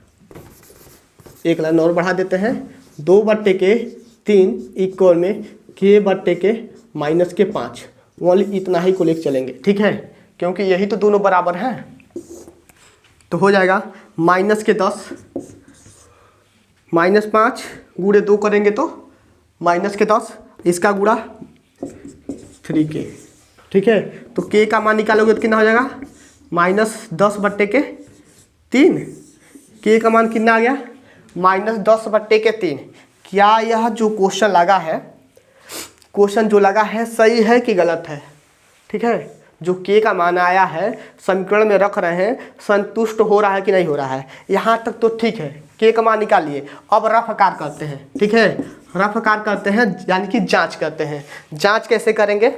एक लाइन और बढ़ा देते हैं, 2/3 इक्वल में k/5 ओनली इतना ही को लेके चलेंगे, ठीक है, क्योंकि यही तो दोनों बराबर हैं। तो हो जाएगा -10 -5 गुणे 2 करेंगे तो -10, इसका गुणा 3k, ठीक है। तो k का मान निकालोगे तो कितना हो जाएगा -10/3। k का मान कितना आ गया -10/3। क्या यह जो क्वेश्चन लगा है, क्वेश्चन जो लगा है सही है कि गलत है, ठीक है। जो k का मान आया है समीकरण में रख रहे हैं, संतुष्ट हो रहा है कि नहीं हो रहा है, यहाँ तक तो ठीक है। k का मान निकालिए, अब रफ आकार करते हैं, ठीक है, रफ आकार करते हैं यानी कि जांच करते हैं। जांच कैसे करेंगे,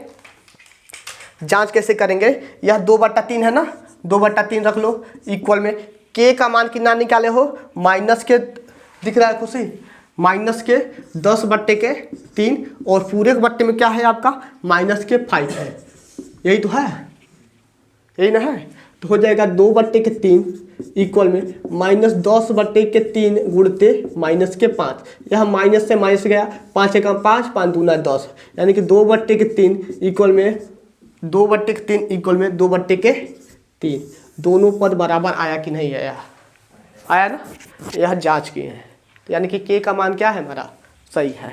जांच कैसे करेंगे, यह 2/3 है ना, 2/3 रख लो इक्वल में k का मान कितना निकाले हो माइनस के, दिख रहा है खुशी, -10/3 और पूरे के बट्टे में क्या है आपका -5 है, यही तो है, यही ना है। तो हो जाएगा 2/3 इक्वल में -10/3 गुणते -5, यह माइनस से माइनस गया, 5 एकम 5, 5 दूना 10, यानी कि 2/3 इक्वल में 2/3 इक्वल में 2/3। दोनों पद बराबर आया कि नहीं आया, आया ना, यह जांच की है। यानी कि k का मान क्या है हमारा सही है।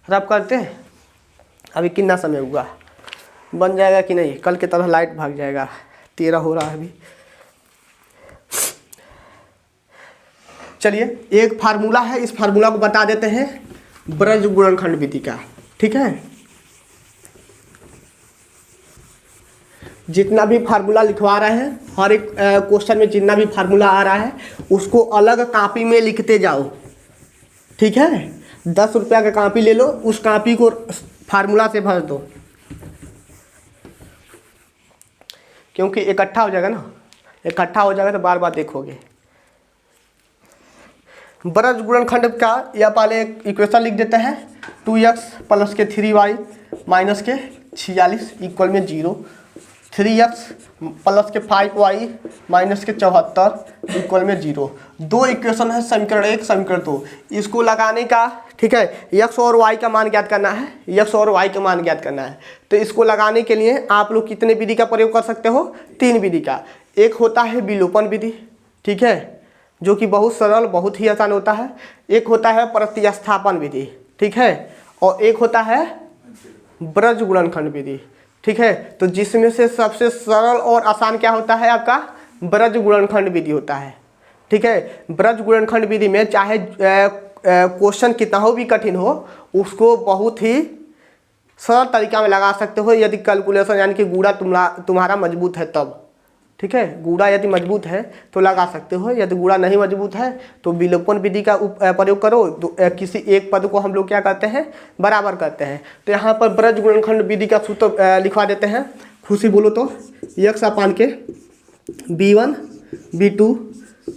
रब करते हैं, अभी कितना समय हुआ, बन जाएगा कि नहीं, कल की तरह लाइट भाग जाएगा, 13 हो रहा है अभी। चलिए एक फार्मूला है, इस फार्मूला को बता देते हैं ब्रज गुणनखंड विधि का, ठीक है। जितना भी फार्मूला लिखवा रहे हैं, हर एक क्वेश्चन में जितना भी फार्मूला आ रहा है उसको अलग कॉपी में लिखते जाओ, ठीक है। 10 रुपया का कॉपी ले लो, उस कॉपी को फार्मूला से भर दो, क्योंकि इकट्ठा हो जाएगा ना, इकट्ठा हो जाएगा तो बार बार देखोगे। ब्रज गुणनखंड का या पहले इक्वेशन लिख देते हैं, 2x + 3y - 46 इक्वल में 0, 3x + 5y - 74 इक्वल में 0। दो इक्वेशन है, समीकरण 1 समीकरण 2, इसको लगाने का, ठीक है, x और y का मान ज्ञात करना है, x और y का मान ज्ञात करना है। तो इसको लगाने के लिए आप लोग कितने विधि का प्रयोग कर सकते हो, 3 विधि का। एक होता है विलोपन विधि, ठीक है, जो कि बहुत सरल बहुत ही आसान होता है। एक होता है प्रतिस्थापन विधि, ठीक है, और एक होता है ब्रज गुणनखंड विधि, ठीक है। तो जिसमें से सबसे सरल और आसान क्या होता है आपका ब्रज गुणनखंड विधि होता है, ठीक है। ब्रज गुणनखंड विधि में चाहे क्वेश्चन कितना हो भी कठिन हो, उसको बहुत ही सरल तरीका में लगा सकते हो, यदि कैलकुलेशन यानी कि गुणा तुम्हारा मजबूत है तब, ठीक है। गुणा यदि मजबूत है तो लगा सकते हो, यदि गुणा नहीं मजबूत है तो विलोपन विधि का प्रयोग करो। किसी एक पद को हम लोग क्या करते हैं, बराबर करते हैं। तो यहाँ पर ब्रज गुणनखंड विधि का सूत्र लिखवा देते हैं, खुशी बोलो तो, x अपान के b1 b2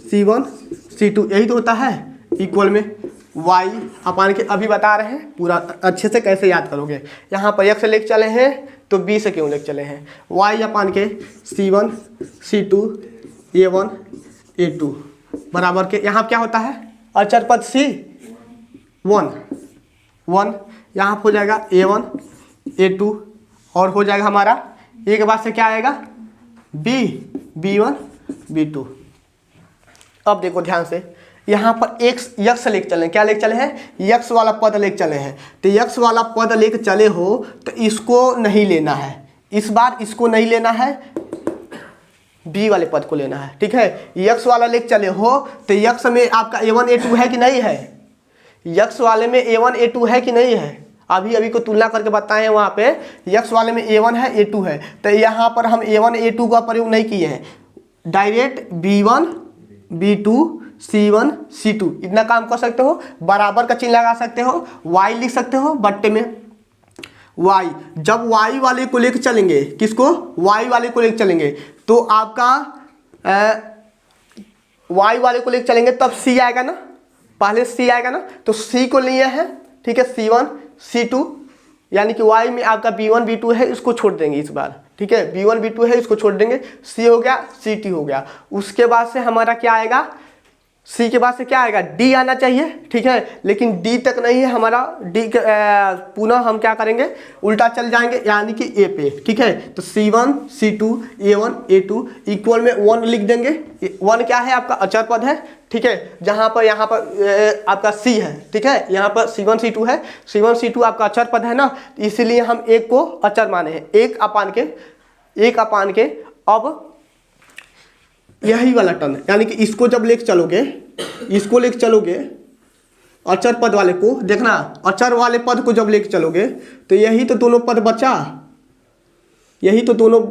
c1 c2 यही तो होता है, इक्वल में y अपान के, अभी बता रहे हैं पूरा अच्छे से कैसे याद करोगे। यहाँ पर x लेके चले हैं तो b से क्यों लेके चले हैं, y अपान के c1 c2 a1 a2 बराबर के, यहाँ क्या होता है अचर पद c1 यहाँ हो जाएगा a1 a2 और हो जाएगा हमारा a के बाद से क्या आएगा b1 b2। अब देखो ध्यान से, यहाँ पर यक्स लेके चले हैं, क्या लेके चले हैं, यक्स वाला पद लेके चले हैं। तो यक्स वाला पद लेके चले हो तो इसको नहीं लेना है, इस बार इसको नहीं लेना है, बी वाले पद को लेना है, ठीक है। यक्स वाला लेके चले हो तो यक्स में आपका a1 a2 है कि नहीं है, यक्स वाले में a1 a2 है कि नहीं है, अभी को तुलना करके बताएं, वहाँ पे यक्स वाले में a1 है a2 है। तो यहाँ पर हम a1 a2 का प्रयोग नहीं किए हैं, direct b1 b2 c1 c2 इतना काम कर सकते हो, बराबर का चिन्ह लगा सकते हो, y लिख सकते हो बट्टे में y। जब y वाले को लेकर चलेंगे, किसको, y वाले को लेकर चलेंगे, तो आपका y वाले को लेकर चलेंगे तब c आएगा ना, पहले c आएगा ना, तो c को लिए हैं, ठीक है, c1 c2 यानी कि y में आपका b1 b2 है, इसको छोड़ देंगे इस बार, ठीक है, b1 b2 है इसको छोड़ देंगे, c हो गया ct हो गया। उसके बाद से हमारा क्या आएगा सी के बाद से क्या आएगा, डी आना चाहिए, ठीक है, लेकिन डी तक नहीं है हमारा, डी पुनः हम क्या करेंगे, उल्टा चल जाएंगे यानी कि ए पे, ठीक है। तो C1 C2 A1 A2 equal में 1 लिख देंगे। 1 क्या है, आपका अचर पद है, ठीक है, जहाँ पर यहाँ पर आपका C है, ठीक है, यहाँ पर C1 C2 है, C1 C2 आपका अचर पद है ना, इसीलिए हम एक को अचर माने हैं, एक अपान के। अब यही वाला टर्म यानी कि इसको जब लेके चलोगे, इसको लेके चलोगे अचर पद वाले को, देखना अचर वाले पद को जब लेके चलोगे तो यही तो दोनों पद बचा, यही तो दोनों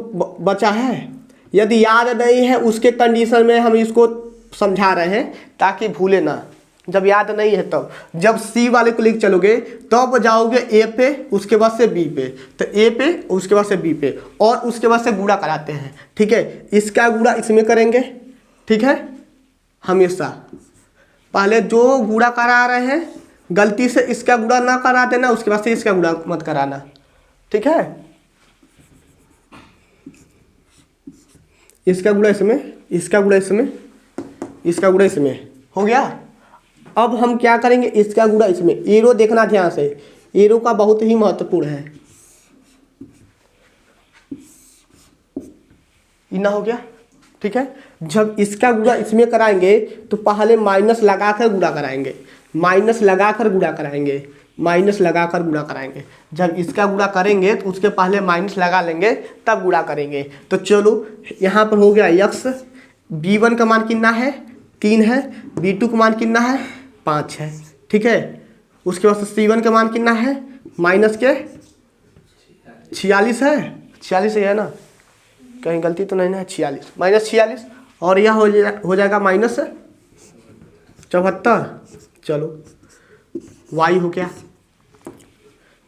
बचा है। यदि याद नहीं है उसके कंडीशन में हम इसको समझा रहे हैं ताकि भूले ना, जब याद नहीं है तब, जब सी वाले को लेके चलोगे तब जाओगे ए पे, उसके बाद से बी पे, तो ए पे उसके बाद से बी पे, और उसके बाद से गुणा कराते हैं, ठीक है। इसका गुणा इसमें करेंगे, ठीक है, हमेशा पहले जो गुणा करा रहे हैं गलती से इसका गुणा ना करा देना, उसके बाद से इसका गुणा मत कराना, ठीक है। इसका गुणा इसमें, इसका गुणा इसमें, इसका गुणा इसमें, हो गया। अब हम क्या करेंगे, इसका गुणा इसमें, एरो देखना ध्यान से, एरो का बहुत ही महत्वपूर्ण है। इतना हो गया, ठीक है। जब इसका गुणा इसमें कराएंगे तो पहले माइनस लगाकर गुणा कराएंगे, माइनस लगाकर गुणा कराएंगे, माइनस लगाकर गुणा कराएंगे। जब इसका गुणा करेंगे तो उसके पहले माइनस लगा लेंगे तब गुणा करेंगे। तो चलो यहाँ पर हो गया यक्स, B1 का मान कितना है 3 है, B2 का मान कितना है 5 है, ठीक है। उसके बाद C1 का मान कितना है माइनस के 46 है, 46 है ना, कहीं गलती तो नहीं है, 46 माइनस 46, और यह हो जाएगा माइनस 74। चलो y हो गया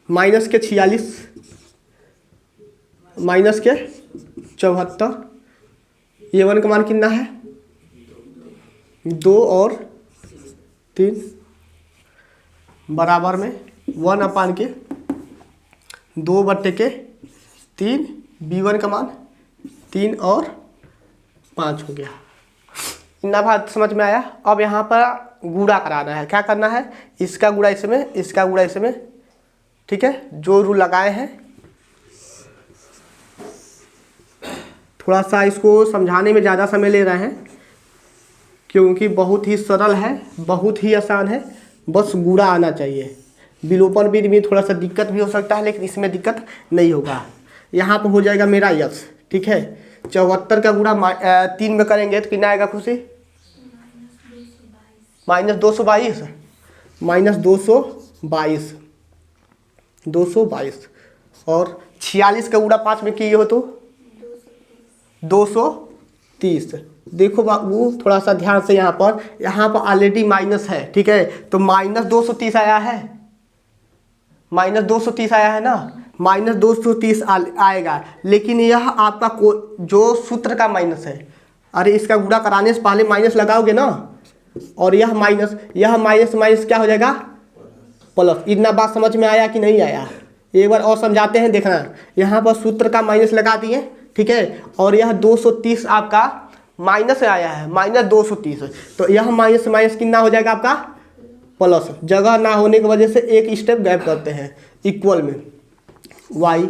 माइनस के 46 माइनस के 74, A1 का मान कितना है 2 और 3 बराबर में 1/2/3, B1 का मान 3 और 5 हो गया। इतना बात समझ में आया। अब यहाँ पर गुणा कराना है, क्या करना है, इसका गुणा इसमें, इसका गुणा इसमें, ठीक है। जो रूल लगाए हैं, थोड़ा सा इसको समझाने में ज़्यादा समय ले रहे हैं क्योंकि बहुत ही सरल है, बहुत ही आसान है, बस गुणा आना चाहिए। विलोपन विधि में थोड़ा सा दिक्कत भी हो सकता है लेकिन इसमें दिक्कत नहीं होगा। यहाँ पर हो जाएगा मेरा यक्स, ठीक है। 74 का गुणा 3 में करेंगे तो कितना आएगा खुशी, -222, -222 और 46 का गुणा 5 में किए हो तो 230। देखो बाबू थोड़ा सा ध्यान से, यहाँ पर ऑलरेडी माइनस है, ठीक है, तो -230 आया है, -230 आया है ना, -230 आएगा, लेकिन यह आपका जो सूत्र का माइनस है। अरे इसका गुणा कराने से पहले माइनस लगाओगे ना, और यह माइनस माइनस क्या हो जाएगा प्लस। इतना बात समझ में आया कि नहीं आया, एक बार और समझाते हैं, देखना। यहाँ पर सूत्र का माइनस लगा दिए, ठीक है, और यह 230 आपका माइनस आया है, -230, तो यह माइनस कितना हो जाएगा आपका प्लस। जगह ना होने की वजह से एक स्टेप गैप करते हैं, इक्वल में y,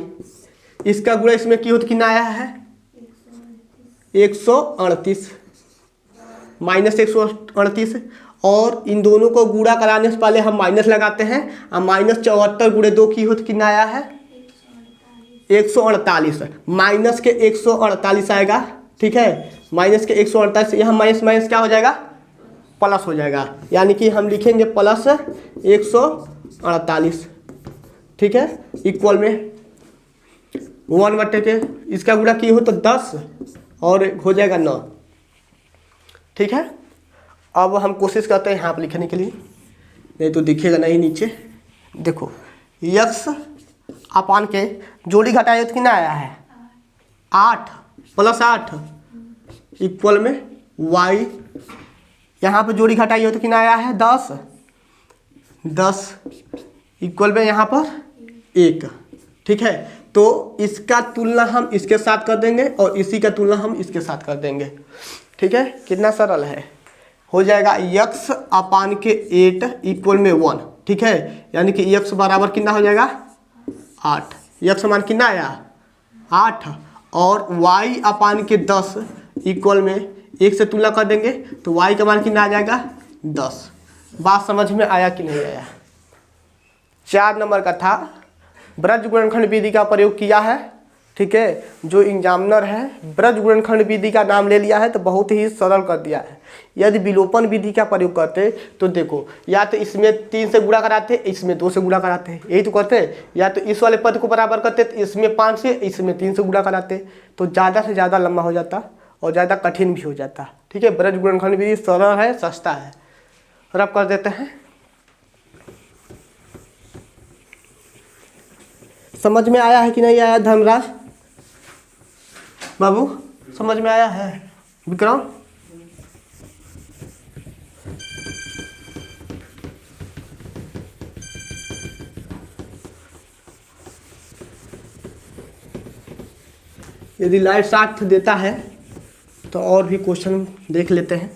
इसका गुणा इसमें की हो तो कितना आया है 138, -138, और इन दोनों को गुणा कराने से पहले हम माइनस लगाते हैं, और -74 गुणे 2 की हो तो कितना आया है 148, माइनस के 148 आएगा, ठीक है, माइनस के 148, यहाँ माइनस क्या हो जाएगा प्लस हो जाएगा, यानी कि हम लिखेंगे प्लस 148, ठीक है, इक्वल में 1/के इसका गुणा की हो तो 10 और हो जाएगा 9, ठीक है। अब हम कोशिश करते हैं यहाँ पर लिखने के लिए, नहीं तो दिखेगा नहीं नीचे। देखो यक्स अपान के जोड़ी घटाए तो कितना आया है 8 + 8 इक्वल में y, यहाँ पर जोड़ी घटाई हो तो कितना आया है 10 इक्वल में यहाँ पर 1, ठीक है। तो इसका तुलना हम इसके साथ कर देंगे और इसी का तुलना हम इसके साथ कर देंगे, ठीक है। कितना सरल है, हो जाएगा x अपान के 8 इक्वल में 1, ठीक है। यानी कि x बराबर कितना हो जाएगा 8, x मान कितना आया 8, और y अपान के 10 इक्वल में 1 से तुलना कर देंगे तो y का मान कितना आ जाएगा 10। बात समझ में आया कि नहीं आया। 4 नंबर का था ब्रज गुणनखंड विधि का प्रयोग किया है, ठीक है। जो एग्जामिनर है ब्रज गुणनखंड विधि का नाम ले लिया है तो बहुत ही सरल कर दिया है। यदि विलोपन विधि का प्रयोग करते तो देखो, या तो इसमें 3 से गुणा कराते, इसमें 2 से गुणा कराते, यही तो करते। या तो इस वाले पद को बराबर करते तो इसमें 5 से, इसमें 3 से गुणा कराते, तो ज़्यादा से ज़्यादा लंबा हो जाता और ज़्यादा कठिन भी हो जाता, ठीक है। ब्रज गुणनखंड विधि सरल है, सस्ता है। और अब कर देते हैं। समझ में आया है कि नहीं आया धर्मराज बाबू, समझ में आया है विक्रम? यदि लाइट साथ देता है तो और भी क्वेश्चन देख लेते हैं।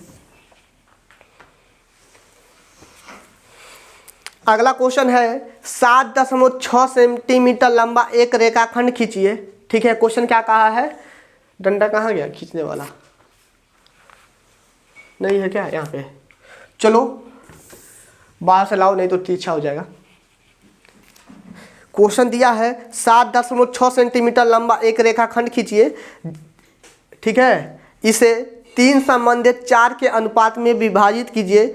अगला क्वेश्चन है 7.6 सेंटीमीटर लंबा एक रेखाखंड खींचिए, ठीक है। क्वेश्चन क्या कहा है, डंडा कहाँ गया खींचने वाला, नहीं है क्या यहाँ पे? चलो बाहर से लाओ, नहीं तो तीछा हो जाएगा। क्वेश्चन दिया है 7.6 सेंटीमीटर लंबा एक रेखाखंड खींचिए, ठीक है। इसे 3 संबंधित 4 के अनुपात में विभाजित कीजिए।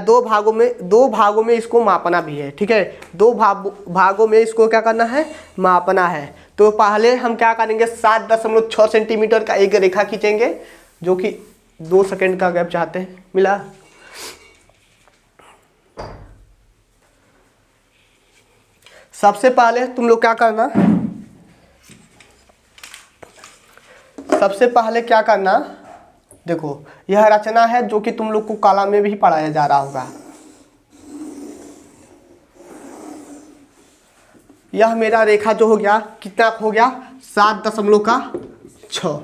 2 भागों में इसको मापना भी है, ठीक है। 2 भागों में इसको क्या करना है, मापना है। तो पहले हम क्या करेंगे, 7.6 सेंटीमीटर का एक रेखा खींचेंगे, जो कि 2 सेकंड का गैप चाहते हैं। मिला? सबसे पहले तुम लोग क्या करना, सबसे पहले क्या करना, देखो यह रचना है जो कि तुम लोग को कला में भी पढ़ाया जा रहा होगा। यह मेरा रेखा जो हो गया कितना हो गया 7.6,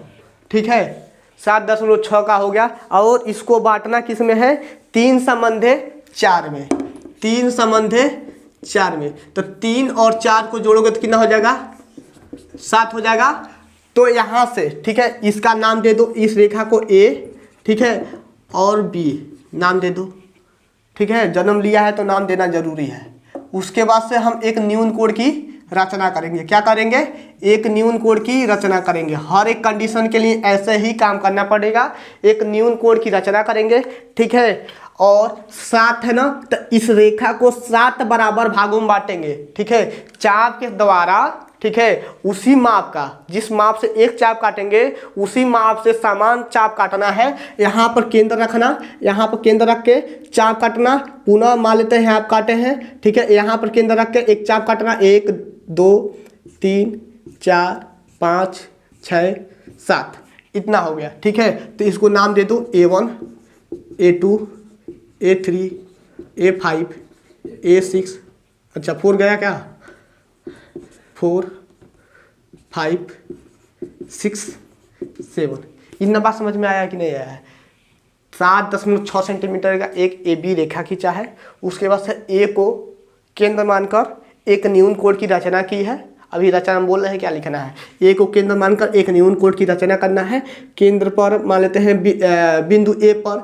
ठीक है। 7.6 का हो गया, और इसको बांटना किस में है, 3 संबंधे 4 में, 3 संबंधे 4 में। तो 3 और 4 को जोड़ोगे तो कितना हो जाएगा 7 हो जाएगा। तो यहाँ से, ठीक है, इसका नाम दे दो, इस रेखा को A, ठीक है, और B नाम दे दो, ठीक है। जन्म लिया है तो नाम देना जरूरी है। उसके बाद से हम एक न्यून कोण की रचना करेंगे। क्या करेंगे, एक न्यून कोण की रचना करेंगे। हर एक कंडीशन के लिए ऐसे ही काम करना पड़ेगा। एक न्यून कोण की रचना करेंगे, ठीक है। और 7 है ना, तो इस रेखा को 7 बराबर भागों में बांटेंगे, ठीक है। चाप के द्वारा, ठीक है, उसी माप का, जिस माप से एक चाप काटेंगे उसी माप से समान चाप काटना है। यहाँ पर केंद्र रखना, यहाँ पर केंद्र रख के चाप काटना। पुनः मान लेते हैं आप काटे हैं, ठीक है। यहाँ पर केंद्र रख के एक चाप काटना, 1 2 3 4 5 6 7, इतना हो गया, ठीक है। तो इसको नाम दे दो A1 A2 A3 A5 A6, अच्छा 4 गया क्या, 4 5 6 7। इतना बात समझ में आया कि नहीं आया है? 7.6 सेंटीमीटर का एक AB रेखा खींचा है। उसके बाद से A को केंद्र मानकर एक न्यून कोण की रचना की है। अभी रचना हम बोल रहे हैं, क्या लिखना है, A को केंद्र मानकर एक न्यून कोण की रचना करना है। केंद्र पर मान लेते हैं बिंदु A पर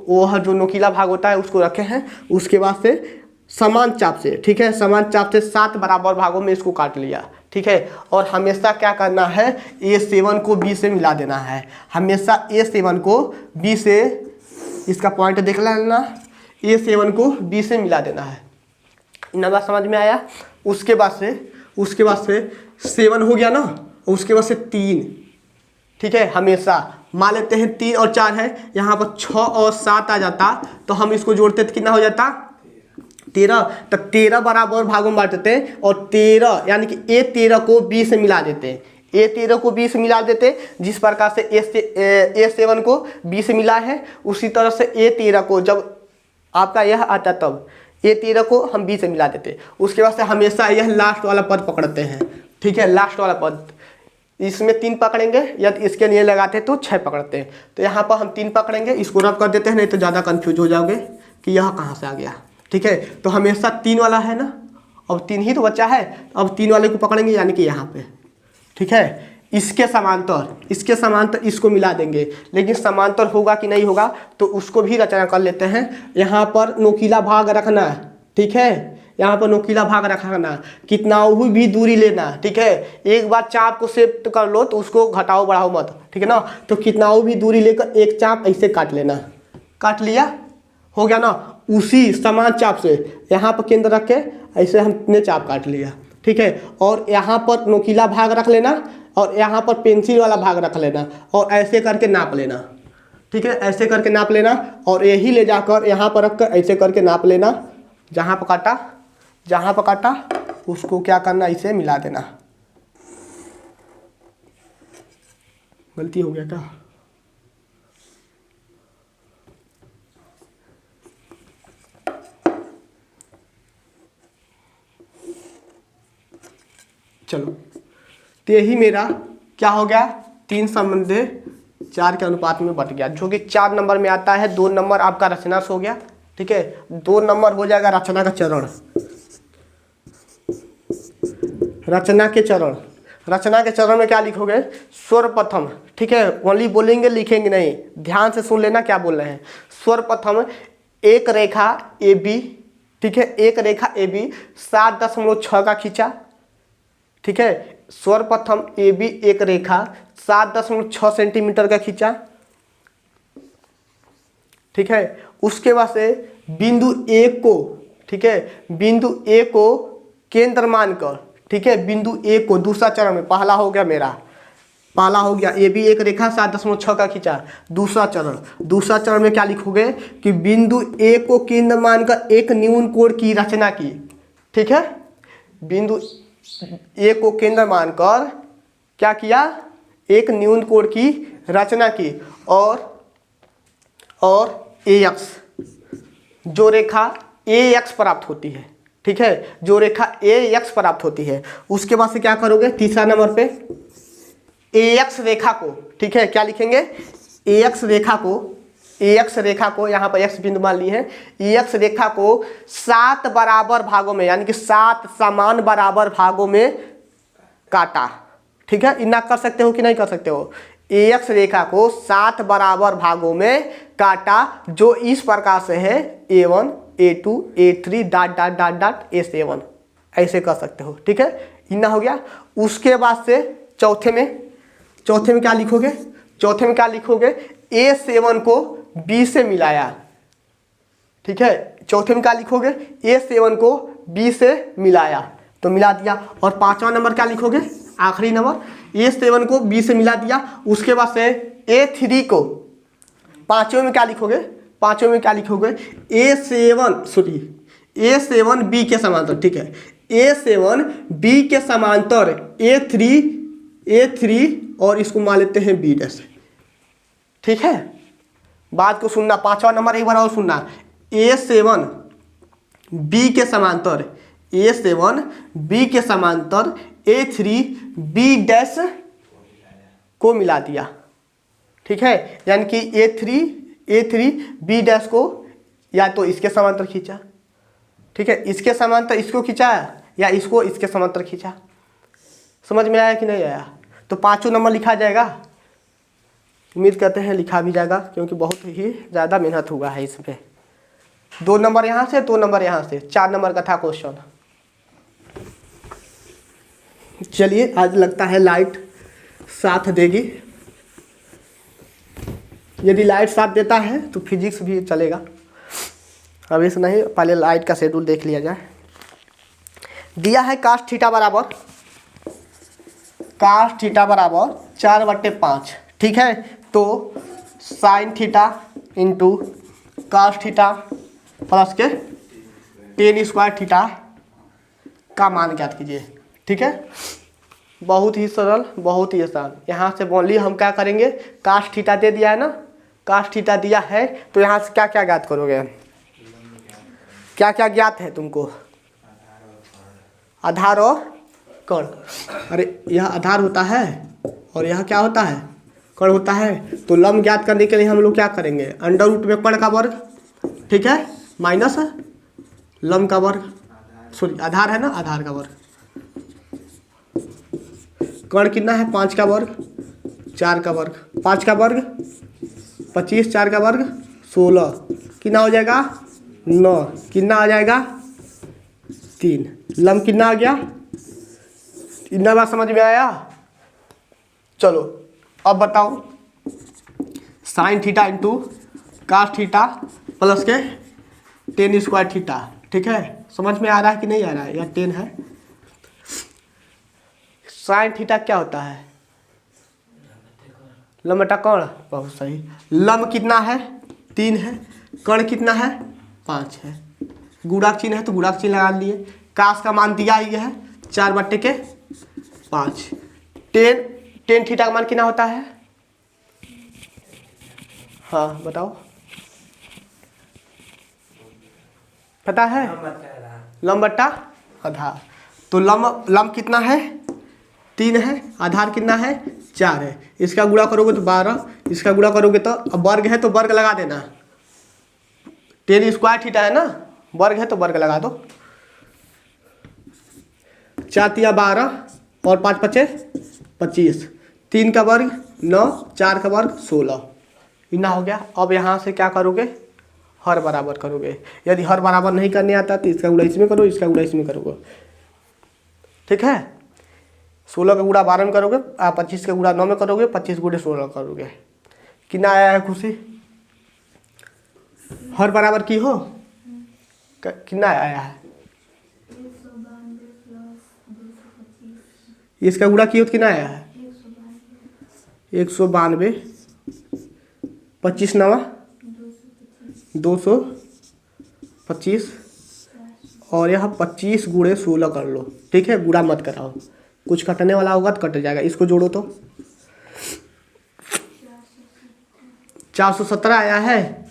वह जो नुकीला भाग होता है उसको रखे हैं। उसके बाद से समान चाप से, ठीक है, समान चाप से 7 बराबर भागों में इसको काट लिया, ठीक है। और हमेशा क्या करना है, A7 को B से मिला देना है। हमेशा A7 को B से, इसका पॉइंट देख लेना, A7 को B से मिला देना है। इन बात समझ में आया? उसके बाद से 7 हो गया ना, उसके बाद से 3, ठीक है। हमेशा मान लेते हैं 3 और 4 है, यहाँ पर 6 और 7 आ जाता, तो हम इसको जोड़ते तो कितना हो जाता 13। तो 13 बराबर भागों में बांटते और 13 यानी कि A13 को B से मिला देते, A13 को B से मिला देते। जिस प्रकार से A7 को B से मिला है, उसी तरह से A13 को जब आपका यह आता तब A13 को हम B से मिला देते। उसके बाद से हमेशा यह लास्ट वाला पद पकड़ते हैं, ठीक है, लास्ट वाला पद। इसमें 3 पकड़ेंगे, यदि इसके लिए लगाते तो 6 पकड़ते हैं। तो यहाँ पर हम 3 पकड़ेंगे, इसको रब कर देते हैं, नहीं तो ज़्यादा कंफ्यूज हो जाओगे कि यह कहाँ से आ गया। ठीक है, तो हमेशा 3 वाला है ना, अब 3 ही तो बच्चा है, अब 3 वाले को पकड़ेंगे यानी कि यहाँ पे। ठीक है, इसके समांतर इसको मिला देंगे, लेकिन समांतर होगा कि नहीं होगा तो उसको भी रचना कर लेते हैं। यहाँ पर नोकीला भाग रखना, ठीक है, यहाँ पर नोकीला भाग रखना, कितना भी दूरी लेना। ठीक है, एक बार चाप को सेट कर लो तो उसको घटाओ बढ़ाओ मत, ठीक है ना। तो कितना भी दूरी लेकर एक चाप ऐसे काट लेना, काट लिया, हो गया ना। उसी समान चाप से यहाँ पर केंद्र रख के ऐसे हमने चाप काट लिया। ठीक है, और यहाँ पर नोकीला भाग रख लेना और यहाँ पर पेंसिल वाला भाग रख लेना और ऐसे करके नाप लेना। ठीक है, ऐसे करके नाप लेना और यही ले जाकर यहाँ पर रख कर ऐसे करके नाप लेना। जहाँ पर काटा उसको क्या करना, इसे मिला देना। गलती हो गया क्या? चलो, तो यही मेरा क्या हो गया, 3 संबंध 4 के अनुपात में बट गया, जो कि 4 नंबर में आता है। 2 नंबर आपका रचना से हो गया। ठीक है, 2 नंबर हो जाएगा रचना का चरण। रचना के चरण में क्या लिखोगे, सर्वप्रथम। ठीक है, ओनली बोलेंगे, लिखेंगे नहीं, ध्यान से सुन लेना क्या बोल रहे हैं। सर्वप्रथम एक रेखा AB, ठीक है, एक रेखा AB 7.6 का खींचा। ठीक है, सर्वप्रथम AB एक रेखा 7.6 सेंटीमीटर का खींचा। ठीक है, उसके बाद से बिंदु A को, ठीक है, बिंदु A को केंद्र मानकर, ठीक है, बिंदु A को दूसरा चरण में, पहला हो गया AB एक रेखा 7.6 का खींचा। दूसरा चरण में क्या लिखोगे कि बिंदु A को केंद्र मानकर एक न्यून कोण की रचना की। ठीक है, बिंदु A को केंद्र मानकर क्या किया, एक न्यून कोण की रचना की। और AX, जो रेखा AX प्राप्त होती है। ठीक है, जो रेखा AX प्राप्त होती है, उसके बाद से क्या करोगे, तीसरा नंबर पे AX रेखा को, ठीक है, क्या लिखेंगे, AX रेखा को यहाँ पर X बिंदु मान ली है। AX रेखा को 7 बराबर भागों में, यानी कि 7 समान बराबर भागों में काटा। ठीक है, इतना कर सकते हो कि नहीं कर सकते हो। AX रेखा को 7 बराबर भागों में काटा, जो इस प्रकार से है, A1 A2 A3 dot dot dot dot A7, ऐसे कर सकते हो। ठीक है, इतना हो गया। उसके बाद से चौथे में क्या लिखोगे, A7 को B से मिलाया। ठीक है, चौथे में क्या लिखोगे, A7 को B से मिलाया, तो मिला दिया। और 5वां नंबर क्या लिखोगे, आखिरी नंबर, A7 को B से मिला दिया। उसके बाद से A3 को, पांचवें में क्या लिखोगे, A7 B के समांतर। ठीक है, A7 B के समांतर A3 और इसको मान लेते हैं B डैश। ठीक है, बात को सुनना, 5वां नंबर एक बार और सुनना। A7 B के समांतर A3 B डैश को मिला दिया। ठीक है, यानी कि A3 B डैश को या तो इसके समांतर खींचा। ठीक है, इसके समांतर इसको खींचा या इसको इसके समांतर खींचा। समझ में आया कि नहीं आया? तो 5वां नंबर लिखा जाएगा। उम्मीद करते हैं लिखा भी जाएगा, क्योंकि बहुत ही ज़्यादा मेहनत हुआ है इसमें। 2 नंबर यहाँ से, 2 नंबर यहाँ से, 4 नंबर का था क्वेश्चन। चलिए, आज लगता है लाइट साथ देगी। यदि लाइट साथ देता है तो फिजिक्स भी चलेगा। अभी से नहीं, पहले लाइट का शेड्यूल देख लिया जाए। दिया है cos थीटा बराबर 4/5। ठीक है, तो sign theta into cos theta plus के tan स्क्वायर थीटा का मान ज्ञात कीजिए। ठीक है, बहुत ही सरल, बहुत ही आसान। यहाँ से बोली हम क्या करेंगे, cos थीटा दे दिया है ना, cos थीटा दिया है, तो यहाँ से क्या क्या ज्ञात करोगे, क्या क्या ज्ञात है तुमको, आधार और कर्ण। अरे यह आधार होता है, और यहाँ क्या होता है, कण होता है। तो लंब ज्ञात करने के लिए हम लोग क्या करेंगे, अंडर रूट में कण का वर्ग, ठीक है, माइनस लंब का वर्ग, सॉरी आधार है ना, आधार का वर्ग। कण कितना है, 5 का वर्ग, 4 का वर्ग, 5 का वर्ग 25, 4 का वर्ग 16, कितना हो जाएगा 9, कितना आ जाएगा 3। लंब कितना आ गया, इतना बात समझ में आया। चलो अब बताओ, sine theta into cos theta plus के टेन स्क्वायर थीटा, ठीक है, समझ में आ रहा है कि नहीं आ रहा है, या 10 है। साइन थीटा क्या होता है, लंब बटा कण, बहुत सही। लंब कितना है 3 है, कण कितना है 5 है, गुणाक चिन्ह है तो गुणाक चिन्ह लगा लिए। कास का मान दिया ही है 4/5। टेन थीटा का मान कितना होता है, हाँ बताओ, पता है, लंब बट्टा आधार। तो लंब कितना है 3 है, आधार कितना है 4 है, इसका गुणा करोगे तो 12, इसका गुणा करोगे तो, अब वर्ग है तो वर्ग लगा देना, टेन स्क्वायर थीटा है ना, वर्ग है तो वर्ग लगा दो। 4 तिया 12 और 5 पचे 25, 3 का वर्ग 9, 4 का वर्ग 16, इतना हो गया। अब यहाँ से क्या करोगे, हर बराबर करोगे। यदि हर बराबर नहीं करने आता तो इसका गुणा इसमें करो, इसका गुणा इसमें करोगे, ठीक है। 16 का गुणा 12 में करोगे, 25 का गुणा 9 में करोगे, 25 गुणे 16 करोगे, कितना आया है खुशी, हर बराबर की हो, कितना आया है, इसका गुणा की हो तो कितना आया है 192, 25 नवा 225, और यहाँ 25 गुणे 16 कर लो, ठीक है, गुणा मत कराओ, कुछ कटने वाला होगा तो कट जाएगा, इसको जोड़ो तो 417 आया है,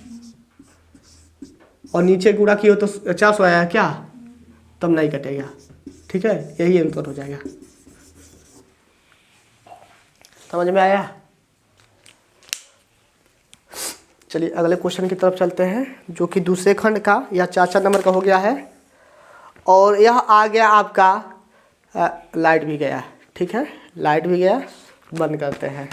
और नीचे गुणा की हो तो 400 आया है क्या, तब नहीं कटेगा, ठीक है, यही अंतर हो जाएगा। समझ में आया। चलिए अगले क्वेश्चन की तरफ चलते हैं, जो कि दूसरे खंड का या 4 नंबर का हो गया है, और यह आ गया आपका लाइट भी गया, ठीक है, लाइट भी गया, बंद करते हैं।